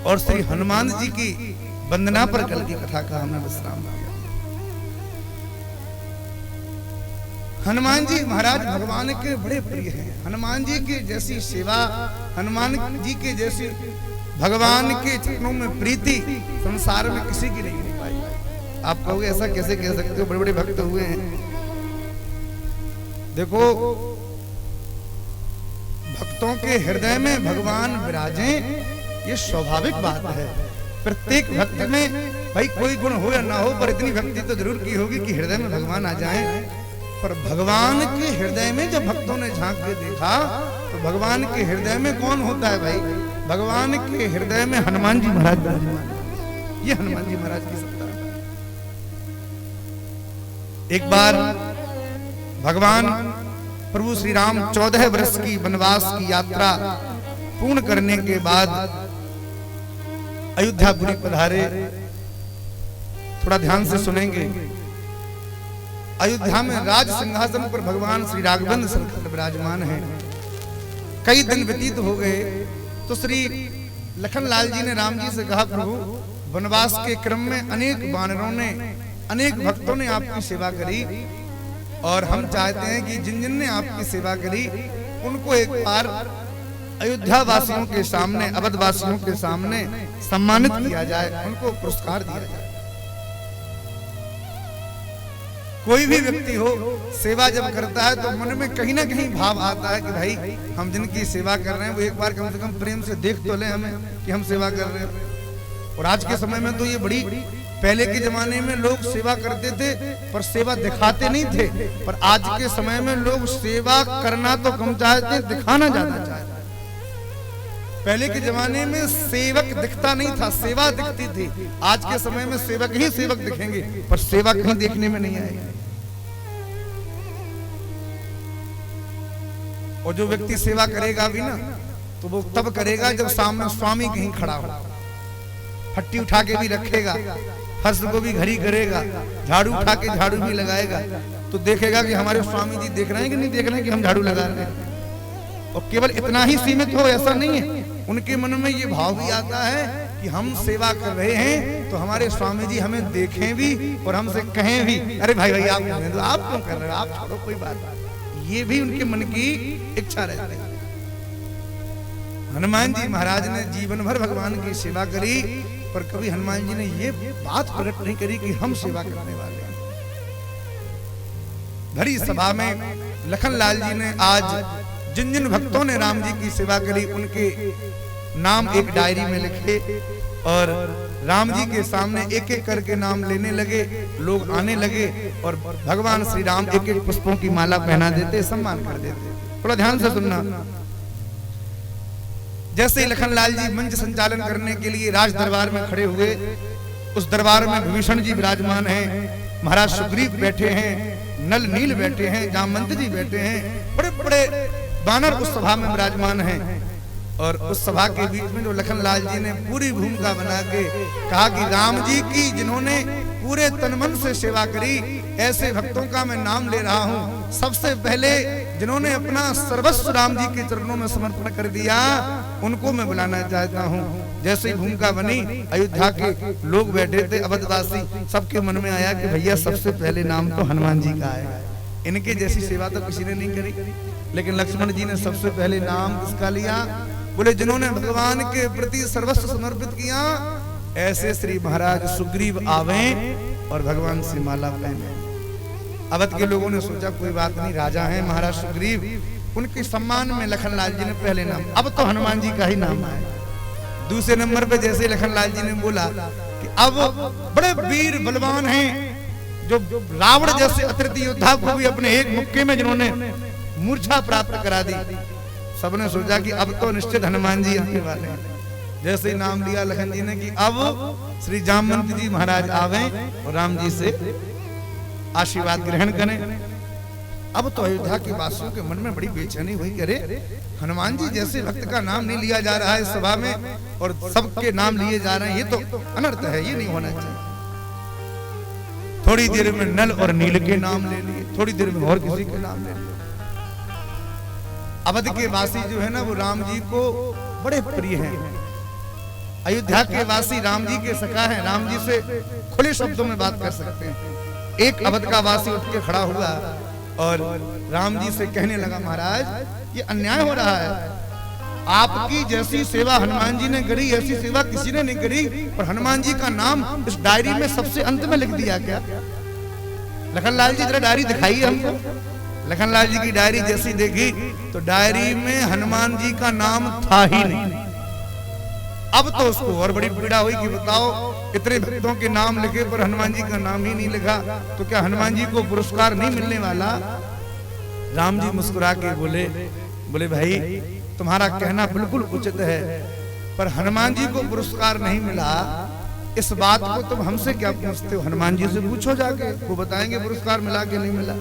और श्री हनुमान जी की वंदना पर कल की कथा का हमने विश्राम किया। हनुमान जी महाराज भगवान के बड़े प्रिय हैं। हनुमान जी की जैसी सेवा, हनुमान जी के जैसी भगवान के चरणों में प्रीति संसार में किसी की नहीं हो पाई। आप कहोगे ऐसा कैसे कह सकते हो, बड़े बड़े भक्त हुए हैं। देखो, भक्तों के हृदय में भगवान विराजें ये स्वाभाविक बात है। प्रत्येक भक्त में भाई कोई गुण हो या ना हो, पर इतनी भक्ति तो जरूर की होगी कि हृदय में भगवान आ जाएं। पर भगवान के हृदय में जब भक्तों ने झांक के देखा तो भगवान के हृदय में कौन होता है भाई? भगवान के हृदय में हनुमान जी महाराज विराजमान। ये हनुमान जी महाराज की सत्ता है। एक बार भगवान प्रभु श्री राम 14 वर्ष की वनवास की यात्रा पूर्ण करने के बाद अयोध्यापुरी पधारे। थोड़ा ध्यान से सुनेंगे। अयोध्या में राज सिंहासन पर भगवान श्री राघवेंद्र संकट विराजमान हैं। कई दिन व्यतीत हो गए तो श्री लखनलाल जी ने राम जी से कहा, प्रभु वनवास के क्रम में अनेक वानरों ने, अनेक भक्तों ने आपकी सेवा करी और हम चाहते हैं कि जिन जिन ने आपकी सेवा करी उनको एक बार अयोध्या वासियों के सामने, अवध वासियों के सामने सम्मानित किया जाए, उनको पुरस्कार दिया जाए। कोई भी व्यक्ति हो सेवा जब करता है तो मन में कहीं ना कहीं भाव आता है कि भाई हम जिनकी सेवा कर रहे हैं वो एक बार कम से कम प्रेम से देख तो ले हमें कि हम सेवा कर रहे हैं। और आज के समय में तो ये बड़ी, पहले के जमाने में लोग सेवा करते थे पर सेवा दिखाते नहीं थे, पर आज के समय में लोग सेवा करना तो कम चाहते, दिखाना ज्यादा चाहते। पहले के जमाने में सेवक दिखता नहीं था, सेवा दिखती थी। आज के समय में सेवक ही सेवक दिखेंगे पर सेवा कहीं देखने में नहीं आएगी। और जो व्यक्ति सेवा करेगा भी ना तो वो तब करेगा जब सामने स्वामी कहीं खड़ा हो, फट्टी उठा के भी रखेगा, फर्श को भी घड़ी करेगा, झाड़ू उठा के झाड़ू भी लगाएगा, तो देखेगा कि हमारे स्वामी जी देख रहे हैं कि नहीं देख रहे हैं कि हम झाड़ू लगा रहे हैं। और केवल इतना ही सीमित हो ऐसा नहीं है, उनके मन में ये भाव भी आता है कि हम सेवा कर रहे हैं तो हमारे स्वामी जी हमें देखें भी और हमसे कहें भी, अरे भाई भाई आप क्यों कर रहे हो, आप छोड़ो कोई बात नहीं। ये भी उनके मन की इच्छा रहती है। हनुमान जी महाराज ने जीवन भर भगवान की सेवा करी पर कभी हनुमान जी ने ये बात प्रकट नहीं करी कि हम सेवा करने वाले हैं। भरी सभा में लखनलाल जी ने आज जिन जिन भक्तों ने राम जी की सेवा करी उनके नाम एक डायरी में लिखे और राम जी के सामने एक एक करके नाम लेने लगे। लोग आने लगे और भगवान श्री राम एक एक पुष्पों की माला पहना देते, सम्मान कर देते। थोड़ा ध्यान से सुनना। जैसे लखनलाल जी मंच संचालन करने के लिए राज दरबार में खड़े हुए, उस दरबार में विभीषण जी विराजमान हैं, महाराज सुग्रीव बैठे हैं, नल नील बैठे हैं, जामवंत जी बैठे हैं, बड़े बड़े वानर उस सभा में विराजमान हैं। और उस सभा के बीच में जो लखनलाल जी ने पूरी भूमिका बना के कहा कि राम जी की जिन्होंने पूरे तन मन से सेवा करी, ऐसे भक्तों का मैं नाम ले रहा हूँ। सबसे पहले जिन्होंने अपना सर्वस्व राम जी के चरणों में समर्पण कर दिया उनको मैं बुलाना चाहता हूँ। जैसे ही भूमिका बनी, अयोध्या के लोग बैठे थे, अवधवासी, सबके मन में आया कि भैया सबसे पहले नाम तो हनुमान जी का है, इनके जैसी सेवा तो किसी ने नहीं करी। लेकिन लक्ष्मण जी ने सबसे पहले नाम किसका लिया? बोले जिन्होंने भगवान के प्रति सर्वस्व समर्पित किया, ऐसे श्री महाराज सुग्रीव आवे और भगवान से माला पहने। अवध के लोगों ने सोचा कोई बात नहीं, राजा हैं महाराज सुग्रीव, उनके सम्मान में लखनलाल जी ने पहले नाम, अब तो हनुमान जी का ही नाम आया। दूसरे नंबर पे जैसे लखनलाल जी ने बोला कि अब बड़े वीर बलवान हैं, जो रावण जैसे अतिरथ योद्धा को भी अपने एक मुक्के में जिन्होंने मूर्छा प्राप्त करा दी, सबने सोचा कि अब तो निश्चित हनुमान जी आने वाले हैं। जैसे ही नाम लिया लखन जी ने कि अब श्री जामवंत जी महाराज आवे और राम जी से आशीर्वाद ग्रहण करें। अब तो अयोध्या के वासियों के मन में बड़ी बेचैनी हुई, करे हनुमान जी जैसे भक्त का नाम नहीं लिया जा रहा है इस सभा में और सबके नाम लिए जा रहे हैं, ये तो अनर्थ है, ये नहीं होना चाहिए। थोड़ी देर में नल और नील के नाम ले लिए। थोड़ी देर में और किसी के नाम ले लिया। अवध के वासी जो है ना वो राम जी को बड़े प्रिय हैं। अयोध्या के वासी राम जी के सखा हैं, राम जी से खुले शब्दों में बात कर सकते हैं। एक अवध का वासी उठ के खड़ा हुआ और राम जी से कहने लगा, महाराज ये अन्याय हो रहा है, आपकी जैसी सेवा हनुमान जी ने करी ऐसी सेवा किसी ने नहीं करी, और हनुमान जी का नाम इस डायरी में सबसे अंत में लिख दिया क्या? लखनलाल जी जरा डायरी दिखाइए हमको। लखनलाल जी की डायरी जैसी देखी तो डायरी में हनुमान जी का नाम था ही नहीं। अब तो उसको और बड़ी पीड़ा हुई कि बताओ इतने भक्तों के नाम लिखे पर हनुमान जी का नाम ही नहीं लिखा, तो क्या हनुमान जी को पुरस्कार नहीं मिलने वाला? राम जी मुस्कुरा के बोले भाई तुम्हारा कहना बिल्कुल उचित है, पर हनुमान जी को पुरस्कार नहीं मिला इस बात को तुम हमसे क्या पूछते हो? हनुमान जी से पूछो जाके, वो बताएंगे पुरस्कार मिला कि नहीं मिला।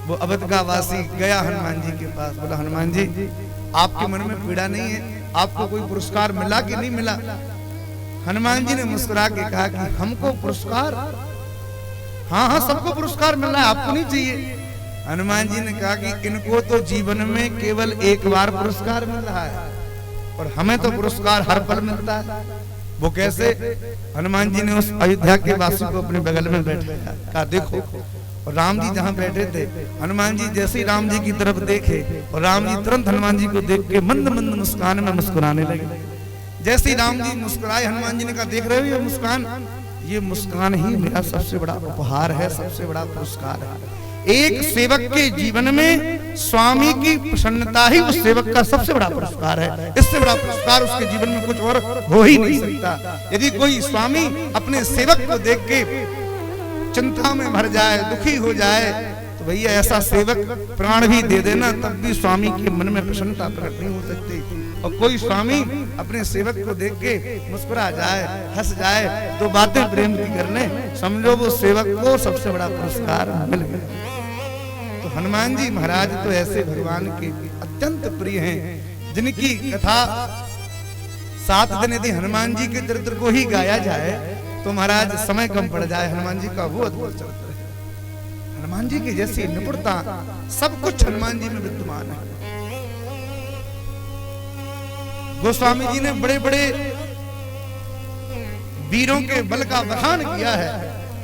वो अवध का वासी गया हनुमान जी के पास, बोला हनुमान जी आपके मन में पीड़ा नहीं है, आपको कोई पुरस्कार मिला कि नहीं मिला? हनुमान जी ने मुस्कुरा के कहा कि हमको पुरस्कार, हाँ सबको पुरस्कार मिल रहा है, आपको नहीं चाहिए। हनुमान जी ने कहा कि इनको तो जीवन में केवल एक बार पुरस्कार मिल रहा है और हमें तो पुरस्कार हर पल मिलता है। वो कैसे? हनुमान जी ने उस अयोध्या के वासी को अपने बगल में बैठाया, कहा देखो, और राम जी जहाँ बैठे थे हनुमान जी जैसे ही राम जी की तरफ देखे और राम जी तुरंत हनुमान जी को देख के मंद मंद मुस्कान में मुस्कुराने लगे। जैसे ही राम जी मुस्कुराए हनुमान जी ने कहा देख रहे हो ये मुस्कान ही मेरा सबसे बड़ा उपहार है, सबसे बड़ा पुरस्कार है। एक सेवक के जीवन में स्वामी की प्रसन्नता ही उस सेवक का सबसे बड़ा पुरस्कार है। इससे बड़ा पुरस्कार उसके जीवन में कुछ और हो ही नहीं सकता। यदि कोई स्वामी अपने सेवक को देख के चिंता में भर जाए, दुखी हो जाए, तो भैया ऐसा सेवक प्राण भी दे देना तब भी स्वामी के मन में प्रसन्नता प्रकट नहीं हो सकती। और कोई स्वामी अपने सेवक को देख के मुस्कुरा जाए, हंस जाए, दो बातें प्रेम की करने, समझो वो सेवक को सबसे बड़ा पुरस्कार मिल गया। तो हनुमान जी महाराज तो ऐसे भगवान के अत्यंत प्रिय हैं, जिनकी कथा 7 दिन यदि हनुमान जी के चरित्र को ही गाया जाए तो महाराज समय कम पड़ जाए। हनुमान जी का वो अद्भुत चरित्र है। हनुमान जी की जैसी निपुणता सब कुछ हनुमान जी में विद्यमान है। गोस्वामी जी ने बड़े बड़े वीरों के बल का बखान किया है,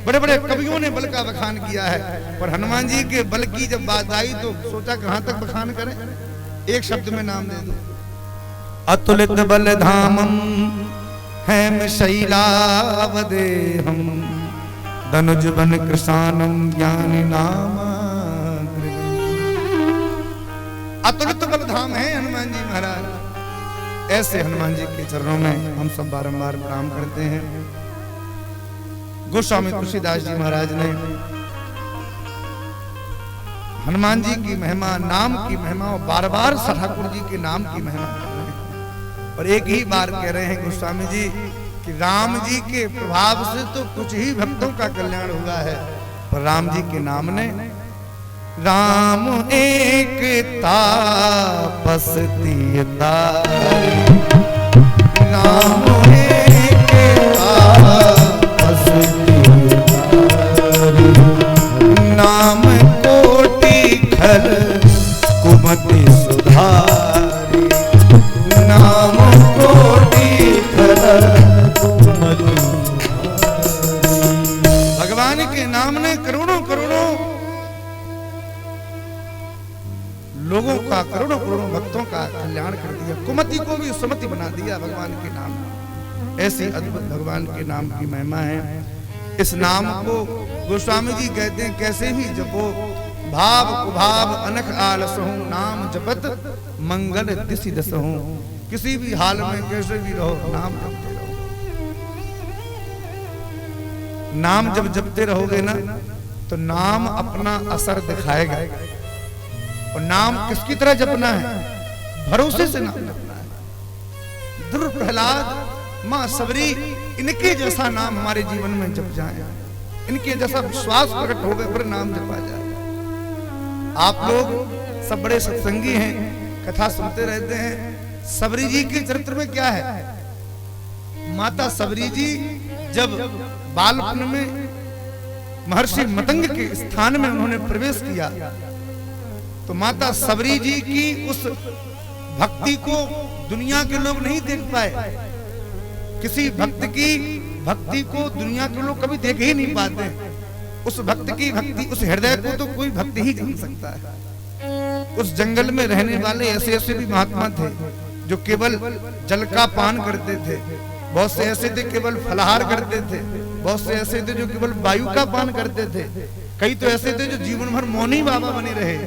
बड़े बड़े कवियों ने बल का बखान किया है, पर हनुमान जी के बल की जब बात आई तो सोचा कहां तक बखान करें। एक शब्द में नाम दे दो, अतुलित बल धामम हैम शैलावदेहम धनुज बन कृशानम ज्ञानी नाम। अतुलित बल धाम है हनुमान जी महाराज। ऐसे हनुमान जी के चरणों में हम सब बारंबार प्रणाम करते हैं। गोस्वामी तुलसीदास जी महाराज ने हनुमान जी की महिमा, नाम की महिमा, और बार बार ठाकुर जी के नाम की महिमा कर रहे हैं। और एक ही बार कह रहे हैं गोस्वामी जी कि राम जी के प्रभाव से तो कुछ ही भक्तों का कल्याण हुआ है, पर राम जी के नाम ने, राम एक तापस दियता, राम एक तापस दियता, नाम कोटि खल कुमति सुधारी, नाम कोटि खल कुमति सुधारी। भगवान के नाम ने करोड़ों करोड़ों लोगों का, करोड़ों करोड़ों भक्तों का कल्याण कर दिया, कुमति को भी सुमति बना दिया भगवान के नाम। ऐसी अद्भुत भगवान के नाम की महिमा है। इस नाम को गोस्वामी जी कहते हैं कैसे भी जपो, भाव कुभाव अनख आलसहु, नाम जपत मंगल दिशि दसहु। किसी भी हाल में कैसे भी रहो, नाम जपते रहो। नाम जब जपते रहोगे ना तो नाम अपना असर दिखाएगा। और नाम किसकी तरह जपना है? भरोसे से नाम जपना है। ध्रुव, प्रहलाद, मां सबरी, इनके जैसा नाम हमारे जीवन में जप जाए, इनके जैसा विश्वास प्रकट हो गए पर नाम जपा जाए। आप लोग सब बड़े सत्संगी हैं, कथा सुनते रहते हैं। सबरी जी के चरित्र में क्या है? माता सबरी जी जब बालपन में महर्षि मतंग के स्थान में उन्होंने प्रवेश किया तो माता सबरी जी की उस भक्ति को दुनिया के लोग नहीं देख पाए। किसी भक्त की भक्ति को दुनिया के लोग कभी देख ही नहीं पाते। उस भक्त की भक्ति, उस हृदय को तो कोई भक्त ही जान सकता है। उस जंगल में रहने वाले ऐसे ऐसे भी महात्मा थे जो केवल जल का पान करते थे, बहुत से ऐसे थे केवल फलाहार करते थे, बहुत से ऐसे थे जो केवल वायु का पान करते थे, कई तो ऐसे थे जो जीवन भर मौनी बाबा बने रहे।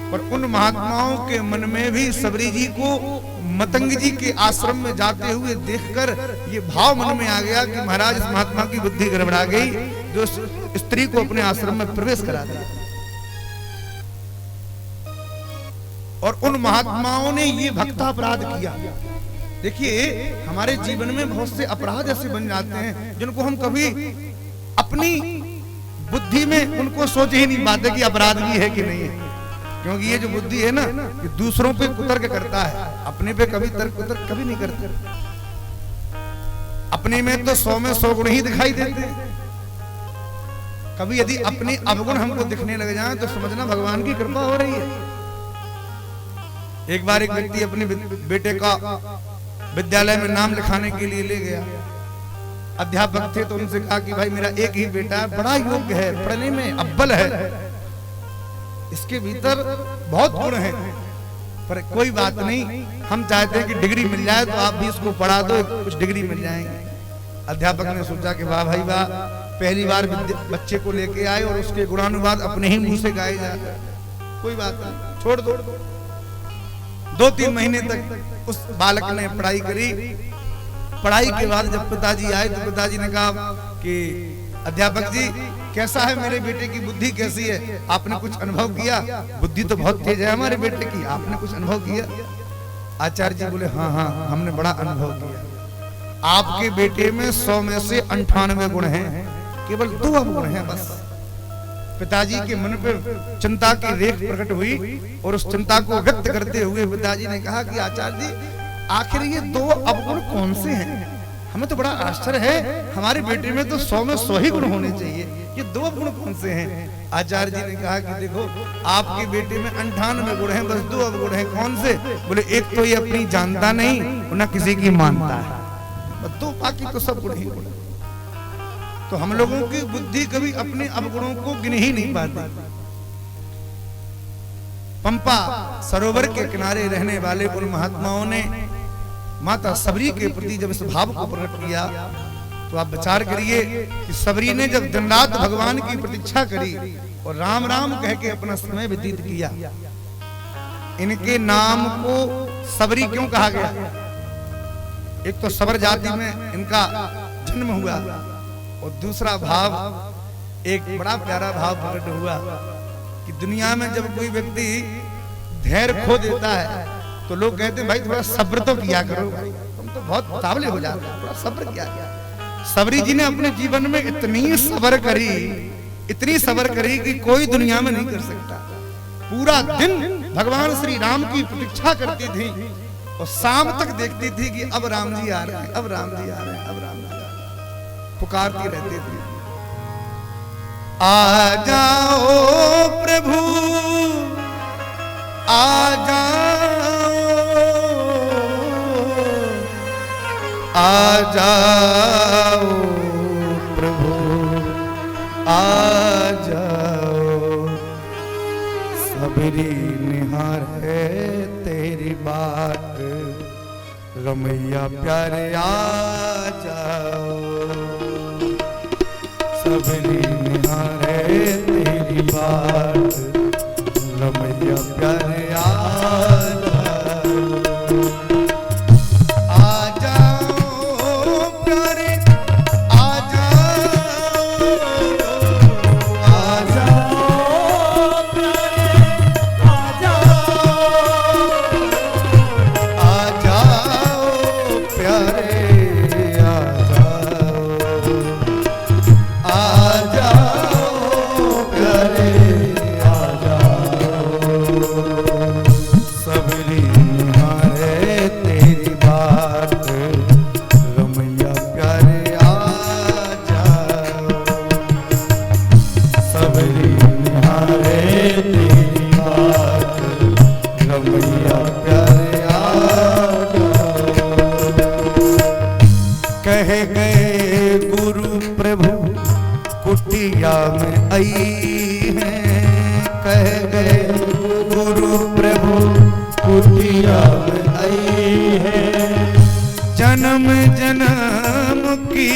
पर उन महात्माओं के मन में भी सबरी जी को मतंग जी के आश्रम में जाते हुए देखकर ये भाव मन में आ गया कि महाराज इस महात्मा की बुद्धि गड़बड़ा गई जो स्त्री को अपने आश्रम में प्रवेश करा दिया। और उन महात्माओं ने ये भक्ता अपराध किया। देखिए हमारे जीवन में बहुत से अपराध ऐसे बन जाते हैं जिनको हम कभी अपनी बुद्धि में उनको सोच ही नहीं पाते कि अपराध भी है कि नहीं है। क्योंकि ये जो बुद्धि है ना, ये दूसरों पे कुतर्क करता है, अपने पे कभी तर्क कुतर्क कभी नहीं करता। अपने में तो 100 में 100 गुण ही दिखाई देते हैं। कभी यदि अपने अवगुण हमको दिखने लग जाए तो समझना भगवान की कृपा हो रही है। एक बार एक व्यक्ति अपने बेटे का विद्यालय में नाम लिखाने के लिए ले गया। अध्यापक थे तो उनसे कहा कि भाई मेरा एक ही बेटा है, बड़ा योग्य है, पढ़ने में अव्वल है, इसके भीतर बहुत गुण है, पर कोई बात नहीं, हम चाहते हैं कि डिग्री मिल जाए तो आप भी इसको पढ़ा दो, कुछ डिग्री मिल जाएंगे। अध्यापक ने सोचा कि वाह भाई वाह, पहली बार बच्चे को लेके आए और उसके गुणानुवाद अपने ही मुंह से गाए जा रहे, कोई बात नहीं, छोड़ दो। 2-3 महीने तक उस बालक ने पढ़ाई करी। पढ़ाई के बाद जब पिताजी आए तो पिताजी ने कहा कि अध्यापक जी कैसा है मेरे बेटे की बुद्धि कैसी है, आपने कुछ अनुभव किया? बुद्धि तो बहुत तेज है हमारे बेटे की, आपने कुछ अनुभव किया? आचार्य जी बोले हाँ हाँ हमने बड़ा अनुभव किया। आपके बेटे में 100 में से 98 गुण हैं, केवल 2 अवगुण हैं बस। पिताजी के मन पर चिंता की रेख प्रकट हुई और उस चिंता को व्यक्त करते हुए पिताजी ने कहा कि आचार्य जी आखिर ये 2 अवगुण कौन से हैं? हमें तो बड़ा आश्चर्य है, हमारे बेटे में तो 100 में 100 ही गुण होने चाहिए, ये 2 गुण कौन से हैं? आचार्य जी ने कहा कि देखो आपके बेटे में 98 गुण हैं, बस 2 अवगुण हैं। कौन से? बोले एक तो ये अपनी जानता नहीं, न किसी की मानता है, बस 2, बाकी तो सब गुण ही गुण। तो हम लोगों की बुद्धि कभी अपने अवगुणों को गिन ही नहीं पाती। पंपा सरोवर के किनारे रहने वाले उन महात्माओं ने माता सबरी के प्रति जब इस भाव को प्रकट किया तो आप विचार करिए कि सबरी ने जब दिन रात भगवान की प्रतीक्षा करी और राम राम कह के अपना समय व्यतीत किया। इनके नाम को सबरी क्यों कहा गया? एक तो सबर जाति में इनका जन्म हुआ और दूसरा भाव एक बड़ा प्यारा भाव प्रकट हुआ कि दुनिया में जब कोई व्यक्ति धैर्य खो देता है तो लोग कहते हैं भाई थोड़ा सब्र तो किया करो, भाई तुम तो बहुत तावले हो जाते हो, थोड़ा सब्र किया। सबरी जी ने अपने जीवन में इतनी सब्र करी, इतनी सब्र करी कि कोई दुनिया में नहीं कर सकता। पूरा दिन भगवान श्री राम की प्रतीक्षा करती थी और शाम तक देखती थी कि अब राम जी आ रहे हैं, अब राम जी आ रहे हैं, अब राम जी आ रहे हैं, पुकारती रहती थी। आ जाओ प्रभु आ जाओ, आ जाओ प्रभु आ जाओ, सबरी निहार है तेरी बात, रमैया प्यारे आ जाओ, सबरी निहार है तेरी बात, रमैया प्यारे आ Oh कुटिया में आई हैं, कह गए गुरु प्रभु कुटिया में आई है। जन्म जन्म की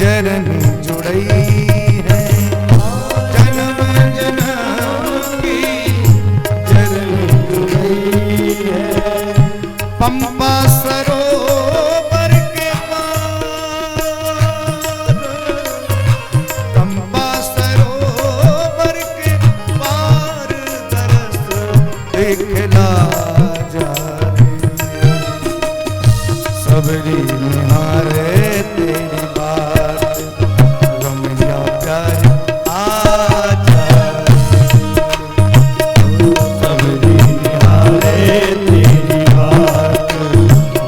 जरन जुड़ई है, जन्म जन्म की जरन जुड़ई है। पंपा सरोवर के पार, पंपा सरोवर के पार दरस दिखला जा सबरी निहारे तेरी बात रमैया प्यार आजा। सबरी निहारे तेरी बात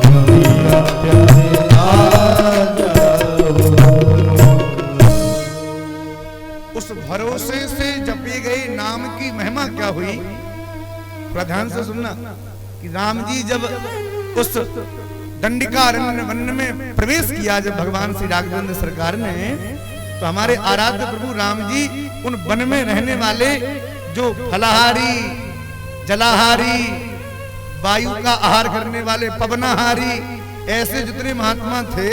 रमैया प्यार आजा। उस भरोसे से जपे गए नाम की महिमा क्या हुई? प्रधान से सुनना कि राम जी जब उस दंडिकारण्य वन में प्रवेश किया, जब भगवान श्री राघवेंद्र सरकार ने, तो हमारे आराध्य प्रभु राम जी उन वन में रहने वाले जो फलाहारी, जलाहारी, वायु का आहार करने वाले, पवनाहारी, ऐसे जितने महात्मा थे,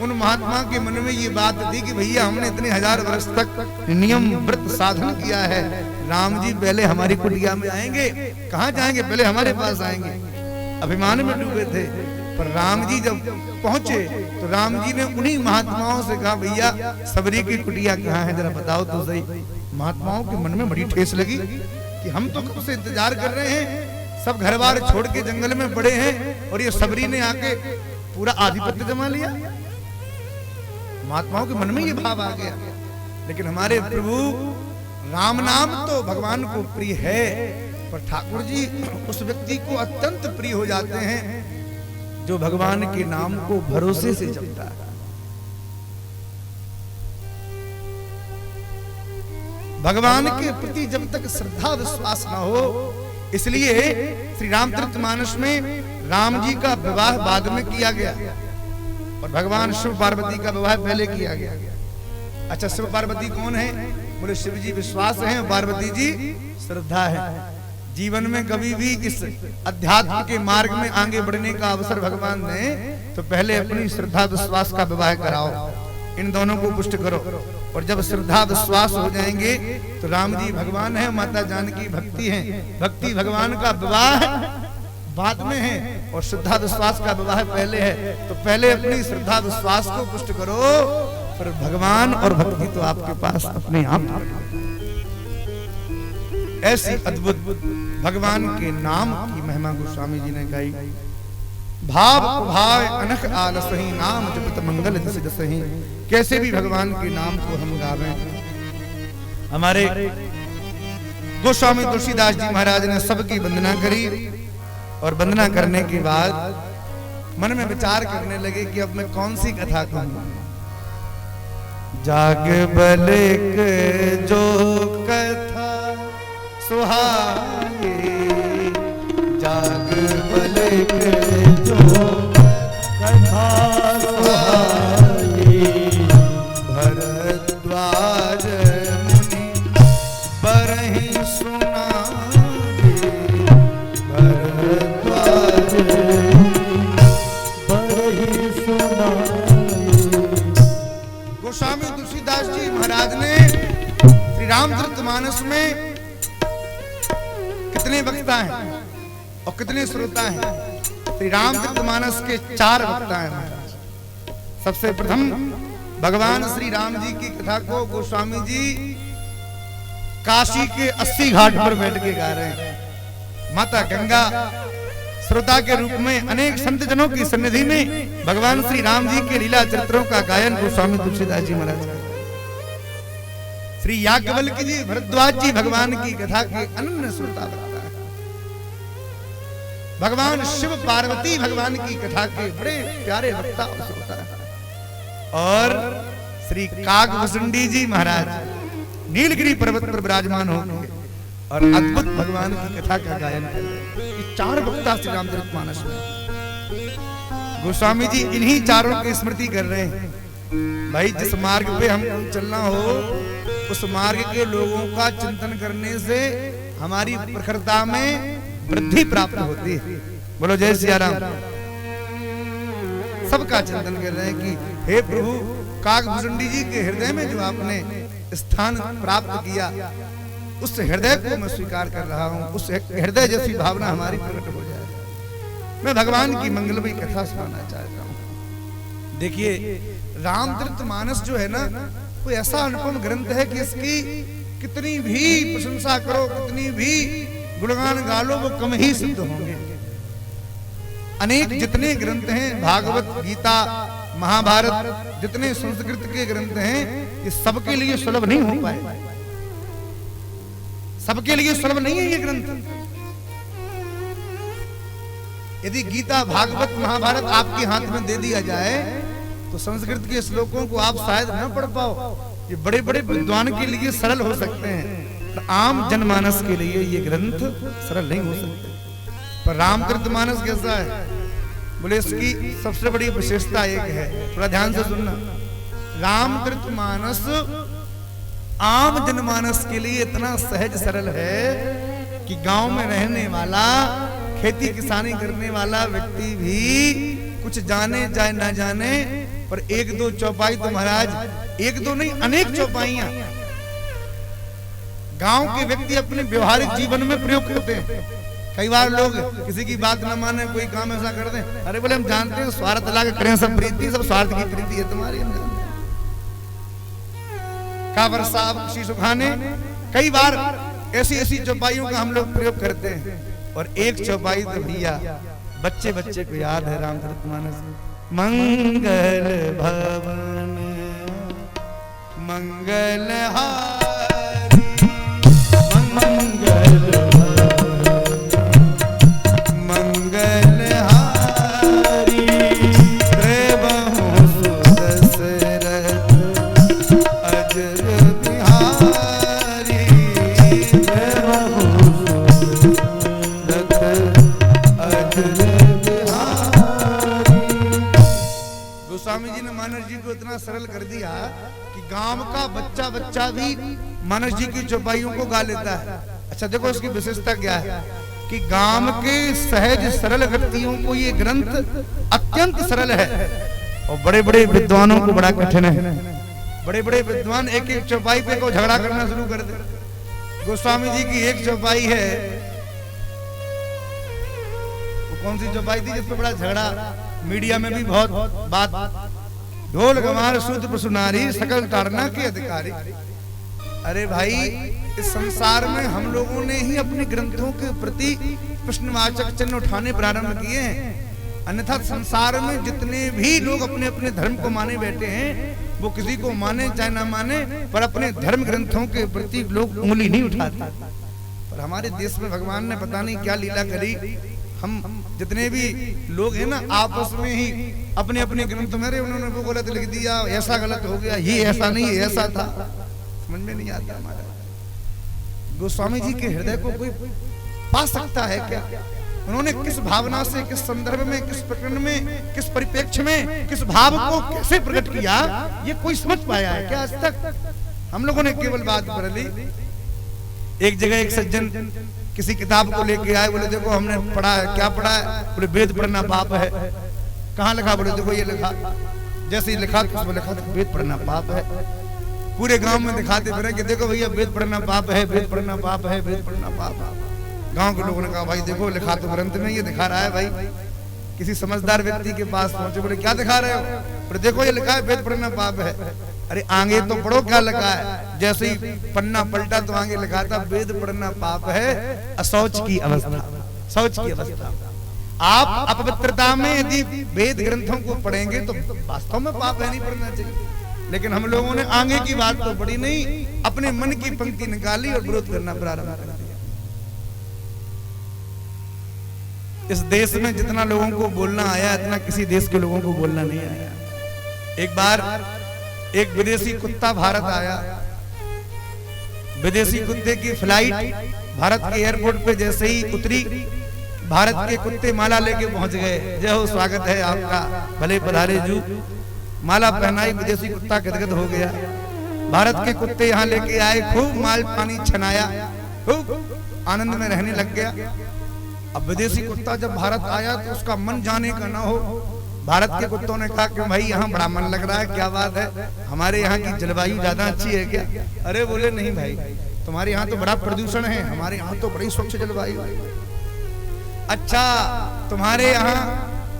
उन महात्मा के मन में ये बात थी कि भैया हमने इतने हजार वर्ष तक नियम व्रत साधन किया है, राम जी पहले हमारी कुटिया में आएंगे, कहाँ जाएंगे, पहले हमारे पास आएंगे। अभिमान में डूबे थे। पर राम जी जब पहुंचे तो राम जी ने उन्हीं महात्माओं से कहा, भैया सबरी की कुटिया कहाँ है, जरा बताओ तो सही। महात्माओं के मन में बड़ी ठेस लगी कि हम तो कब से इंतजार कर रहे हैं, सब घर बार छोड़ के जंगल में पड़े हैं और ये सबरी ने आके पूरा आधिपत्य जमा लिया। महात्माओं के मन में ये भाव आ गया। लेकिन हमारे प्रभु राम नाम तो भगवान को प्रिय है, पर ठाकुर जी उस व्यक्ति को अत्यंत प्रिय हो जाते हैं जो भगवान के नाम को भरोसे से जपता है। भगवान के प्रति जब तक श्रद्धा विश्वास न हो, इसलिए श्री रामचरितमानस में राम जी का विवाह बाद में किया गया और भगवान शिव पार्वती का विवाह पहले किया गया। अच्छा, शिव पार्वती कौन है? बोले शिव जी विश्वास है, पार्वती जी श्रद्धा है। जीवन में कभी भी इस अध्यात्म के मार्ग में आगे बढ़ने का अवसर भगवान ने, तो पहले अपनी श्रद्धा विश्वास का विवाह कराओ, इन दोनों को पुष्ट करो। और जब श्रद्धा विश्वास हो जाएंगे तो राम जी भगवान है, माता जानकी भक्ति है, भक्ति भगवान का विवाह बाद में है और श्रद्धा विश्वास का विवाह पहले है। तो पहले अपनी श्रद्धा विश्वास को पुष्ट करो, पर भगवान और भक्ति तो आपके पास अपने आप। ऐसी अद्भुत भगवान के नाम की महिमा गोस्वामी जी ने गाई। भाव भाव अनख आलसही नाम जपत मंगल दिस दसही। कैसे भी भगवान के नाम को हम गावें। हमारे गोस्वामी तुलसीदास जी महाराज ने सबकी वंदना करी और वंदना करने के बाद मन में विचार करने लगे कि अब मैं कौन सी कथा कहूं। जाग बलिक जो कथा सुहाए, जाग बलिक जो कथा सुहाए, भरद्वाज मुनि बरहि सुनाए, भरद्वाज बरहि सुनाए। गोस्वामी तुलसीदास जी महाराज ने श्री रामचरितमानस में कितने वक्ता हैं और कितने श्रोता हैं? श्री रामचरितमानस के 4 वक्ता हैं महाराज। सबसे प्रथम भगवान श्री राम जी की कथा को गोस्वामी जी काशी के 80 घाट पर बैठ के गा रहे हैं। माता गंगा श्रोता के रूप में अनेक संत जनों की सन्निधि में भगवान श्री राम जी के लीला चरित्रों का गायन गोस्वामी तुलसीदास जी महाराज का। श्री याज्ञवल्क्य जी भरद्वाज जी भगवान की कथा के अनन्य श्रोता वक्ता है। भगवान शिव पार्वती भगवान की कथा के बड़े प्यारे वक्ता और श्रोता है। और श्री काकभुसुंडी जी महाराज नीलगिरी पर्वत पर विराजमान होंगे और अद्भुत भगवान की कथा का गायन कर रहे हैं। ये 4 वक्ता श्री रामचरितमानस में। गोस्वामी जी इन्हीं 4 की स्मृति कर रहे हैं भाई जिस मार्ग पे हमको चलना हो उस मार्ग के लोगों का चिंतन करने से हमारी प्रखरता में वृद्धि प्राप्त होती है। बोलो जय सिया राम। सबका चिंतन कर रहे हैं कि हे प्रभु काकभूषुंडी जी के हृदय में जो आपने स्थान प्राप्त किया उस हृदय को मैं स्वीकार कर रहा हूं, उस हृदय जैसी भावना हमारी प्रकट हो जाए। मैं भगवान की मंगलमयी कथा सुनाना चाहता हूं। देखिए रामचरितमानस जो है ना वो ऐसा अनुपम ग्रंथ है कि इसकी कितनी भी प्रशंसा करो, कितनी भी गुणगान गा लो, वो कम ही सिद्ध होंगे। अनेक जितने ग्रंथ हैं, भागवत गीता महाभारत जितने संस्कृत के ग्रंथ हैं, ये सबके लिए सुलभ नहीं हो पाए, सबके लिए सुलभ नहीं है ये ग्रंथ। यदि गीता भागवत महाभारत आपके हाथ में दे दिया जाए तो संस्कृत के श्लोकों को आप शायद न पढ़ पाओ। ये बड़े बड़े विद्वान के लिए सरल हो सकते हैं, पर आम जनमानस के लिए ये ग्रंथ सरल नहीं हो सकते। पर रामचरितमानस कैसा है? बोले इसकी सबसे बड़ी विशेषता एक है, थोड़ा ध्यान से सुनना। रामचरितमानस आम जनमानस के लिए इतना सहज सरल है कि गांव में रहने वाला, खेती किसानी करने वाला व्यक्ति भी कुछ जाने चाहे ना जाने, पर एक दो चौपाई तो महाराज, एक दो नहीं अनेक चौपाइयां गांव के व्यक्ति अपने व्यवहारिक जीवन में प्रयोग करते हैं। कई बार लोग किसी की बात न माने, कोई काम ऐसा कर दें, अरे बोले हम जानते हैं स्वार्थ ला के करें, सब प्रीति, सब स्वार्थ की प्रीति है तुम्हारी। काबर साहब किसी सुखाने कई बार ऐसी ऐसी चौपाइयों का हम लोग प्रयोग करते हैं। और एक चौपाई तो भैया बच्चे बच्चे को याद है रामचरितमानस में, मंगल भवन मंगल हारी, मंगल मंगल हारी, त्रिभुवन दशरथ अजर बिहारी, त्रिभुवन अजर बिहारी। गोस्वामी जी ने मानस जी को इतना सरल कर दिया कि गांव का बच्चा बच्चा भी मानस जी की चौपाइयों को गा लेता है। अच्छा देखो इसकी विशेषता क्या है कि गांव के सहज सरल व्यक्तियों को ये ग्रंथ अत्यंत सरल है, और बड़े बड़े विद्वानों को बड़ा कठिन है। बड़े बड़े विद्वान एक एक चौपाई पे को झगड़ा करना शुरू कर दे। गोस्वामी जी की एक चौपाई है, वो कौन सी चौपाई थी जिस पे बड़ा झगड़ा, मीडिया में भी बहुत बात, ढोल गमार सूत्र प्रसुनारी सकल ताड़ना के अधिकारी। अरे भाई इस संसार में हम लोगों ने ही अपने ग्रंथों के प्रति प्रश्नवाचक चिन्ह उठाने प्रारंभ किए हैं, अन्यथा संसार में जितने भी लोग अपने अपने धर्म को माने बैठे हैं, वो किसी को माने चाहे ना माने, पर अपने धर्म ग्रंथों के प्रति लोग उंगली नहीं उठाते। पर हमारे देश में भगवान ने पता नहीं क्या लीला करी, हम जितने भी लोग हैं ना आपस में ही अपने अपने ग्रंथ में, उन्होंने वो गलत लिख दिया, ऐसा गलत हो गया, ये ऐसा नहीं ऐसा था, समझ में नहीं आता हमारा। गोस्वामी जी के हृदय को कोई पा सकता है क्या? उन्होंने किस भावना से, किस संदर्भ में, किस प्रकरण में, किस परिप्रेक्ष्य में, किस भाव को कैसे प्रकट किया, ये कोई समझ पाया है क्या आज तक? हम लोगों ने केवल बात पढ़ ली। एक जगह एक सज्जन किसी किताब को लेके आए, बोले देखो हमने पढ़ा है, क्या पढ़ा है? बोले वेद पढ़ना पाप है। कहाँ लिखा? बोले देखो ये लिखा। जैसे ही लिखा तो उसमें लिखा वेद पढ़ना पाप है। पूरे गांव में दिखाते फिरे कि देखो भैया वेद पढ़ना पाप है, वेद पढ़ना पाप है, वेद पढ़ना पाप है। गांव के लोगों ने कहा भाई देखो लिखा तो ग्रंथ में ये दिखा रहा है। भाई किसी समझदार व्यक्ति के पास पहुंचे, बोले क्या दिखा रहे हो? बोले देखो ये लिखा है वेद पढ़ना पाप है। अरे आगे तो पढ़ो क्या लिखा है। जैसे ही पन्ना पलटा तो आगे लिखा था वेद पढ़ना पाप है, अशौच की अवस्था, शौच की अवस्था। आप अपवित्रता में यदि वेद ग्रंथों को पढ़ेंगे तो वास्तव में पाप है, नहीं पढ़ना चाहिए। लेकिन हम लोगों ने आगे की बात तो पढ़ी नहीं, अपने मन की पंक्ति निकाली और विरोध करना प्रारंभ कर दिया। इस देश में जितना लोगों को बोलना आया, इतना किसी देश के लोगों को बोलना नहीं आया। एक बार एक विदेशी कुत्ता भारत आया। विदेशी कुत्ते की फ्लाइट भारत के एयरपोर्ट पे जैसे ही उतरी, भारत के कुत्ते माला लेके पहुंच गए। जय हो, स्वागत है आपका, भले पधारे जू। माला पहनाई, विदेशी कुत्ता गदगद हो गया। भारत के कुत्ते यहाँ लेके आए, खूब माल पानी छनाया, खूब आनंद में रहने लग गया। अब विदेशी कुत्ता जब भारत आया तो उसका मन जाने का ना हो। भारत के कुत्तों ने कहा कि भाई यहाँ बड़ा मन लग रहा है, क्या बात है, हमारे यहाँ की जलवायु ज्यादा अच्छी है क्या? अरे बोले नहीं भाई, तुम्हारे यहाँ तो बड़ा प्रदूषण है, हमारे यहाँ तो बड़ी स्वच्छ जलवायु है। अच्छा, तुम्हारे यहाँ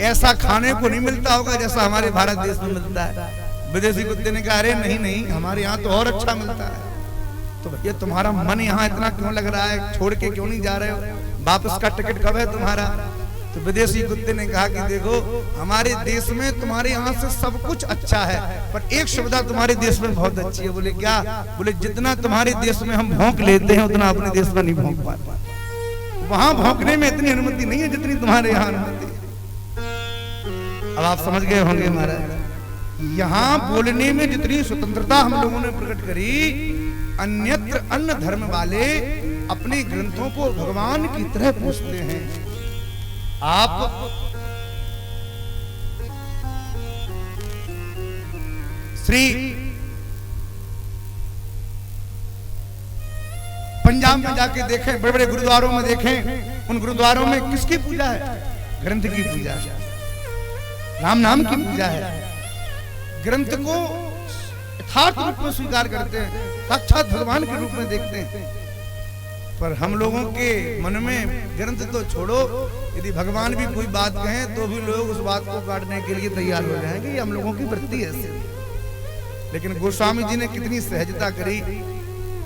ऐसा खाने को नहीं मिलता होगा जैसा हमारे भारत देश में मिलता है। विदेशी कुत्ते ने कहा अरे नहीं नहीं, हमारे यहाँ तो और अच्छा मिलता है। तो भैया तुम्हारा मन यहाँ इतना क्यों लग रहा है, छोड़ के क्यों नहीं जा रहे हो, वापस का टिकट कब है तुम्हारा? तो विदेशी कुत्ते ने कहा कि देखो, हमारे देश में तुम्हारे यहाँ से सब कुछ अच्छा है, पर एक सुविधा तुम्हारे देश में बहुत अच्छी है। बोले क्या? बोले जितना तुम्हारे देश में हम भौंक लेते हैं उतना अपने देश में नहीं भौंक पाते। वहां भौंकने में इतनी अनुमति नहीं है जितनी तुम्हारे यहाँ अनुमति है। अब आप समझ गए होंगे महाराज, यहाँ बोलने में जितनी स्वतंत्रता हम लोगों ने प्रकट करी, अन्यत्र अन्य धर्म वाले अपने ग्रंथों को भगवान की तरह पूछते हैं। आप श्री पंजाब में जाके देखें, बड़े बड़े गुरुद्वारों में देखें, उन गुरुद्वारों में किसकी पूजा है? ग्रंथ की पूजा है, राम नाम की पूजा है। ग्रंथ को यथार्थ रूप में स्वीकार करते हैं, साक्षात भगवान के रूप में देखते हैं। पर हम लोगों के मन में ग्रंथ तो छोड़ो, यदि भगवान भी कोई बात कहें तो भी लोग उस बात को काटने के लिए तैयार हो जाएंगे। ये हम लोगों की वृत्ति है। लेकिन गोस्वामी जी ने कितनी सहजता करी,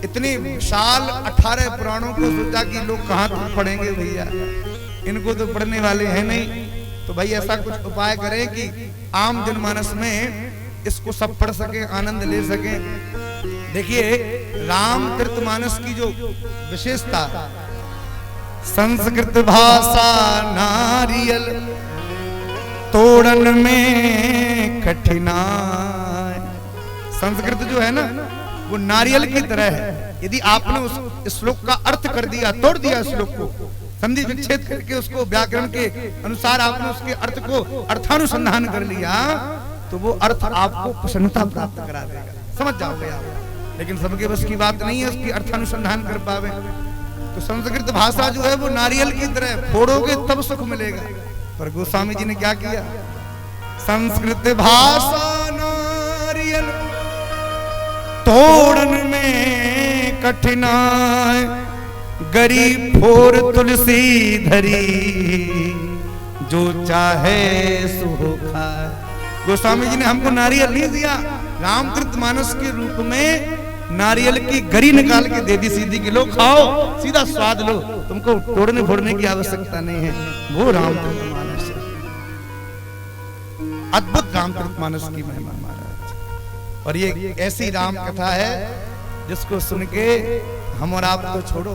इतनी विशाल 18 पुराणों को सोचा कि लोग कहाँ तक पढ़ेंगे भैया, इनको तो पढ़ने वाले हैं नहीं। तो भाई ऐसा कुछ उपाय करें कि आम जनमानस में इसको सब पढ़ सके, आनंद ले सके। देखिए रामचरितमानस की जो विशेषता, संस्कृत भाषा नारियल तोड़न में कठिनाई। संस्कृत जो है ना वो नारियल की तरह है। यदि आपने उस श्लोक का अर्थ कर दिया, तोड़ दिया श्लोक को, संधि विच्छेद करके उसको व्याकरण के अनुसार आपने उसके अर्थ को अर्थानुसंधान कर लिया, तो वो अर्थ आपको प्रसन्नता प्राप्त करा देगा, समझ जाओगे आप। लेकिन सबके बस की बात नहीं है उसकी अर्थानुसंधान कर पावे। तो संस्कृत भाषा जो है वो नारियल की तरह, फोड़ोगे तब सुख मिलेगा। पर गोस्वामी जी ने क्या किया? संस्कृत भाषा नारियल तोड़न में कठिनाई, गरीब फोर तुलसी धरी जो चाहे सो खाए। गोस्वामी जी ने हमको नारियल नहीं दिया, रामचरितमानस के रूप में नारियल की गरी निकाल के दे दी सीधी कि लो खाओ, सीधा स्वाद लो, तुमको तोड़ने फोड़ने की आवश्यकता नहीं है। वो रामचरितमानस है, अद्भुत रामचरितमानस की महिमा महाराज। और ये ऐसी राम कथा है जिसको सुन के हम और आप तो छोड़ो,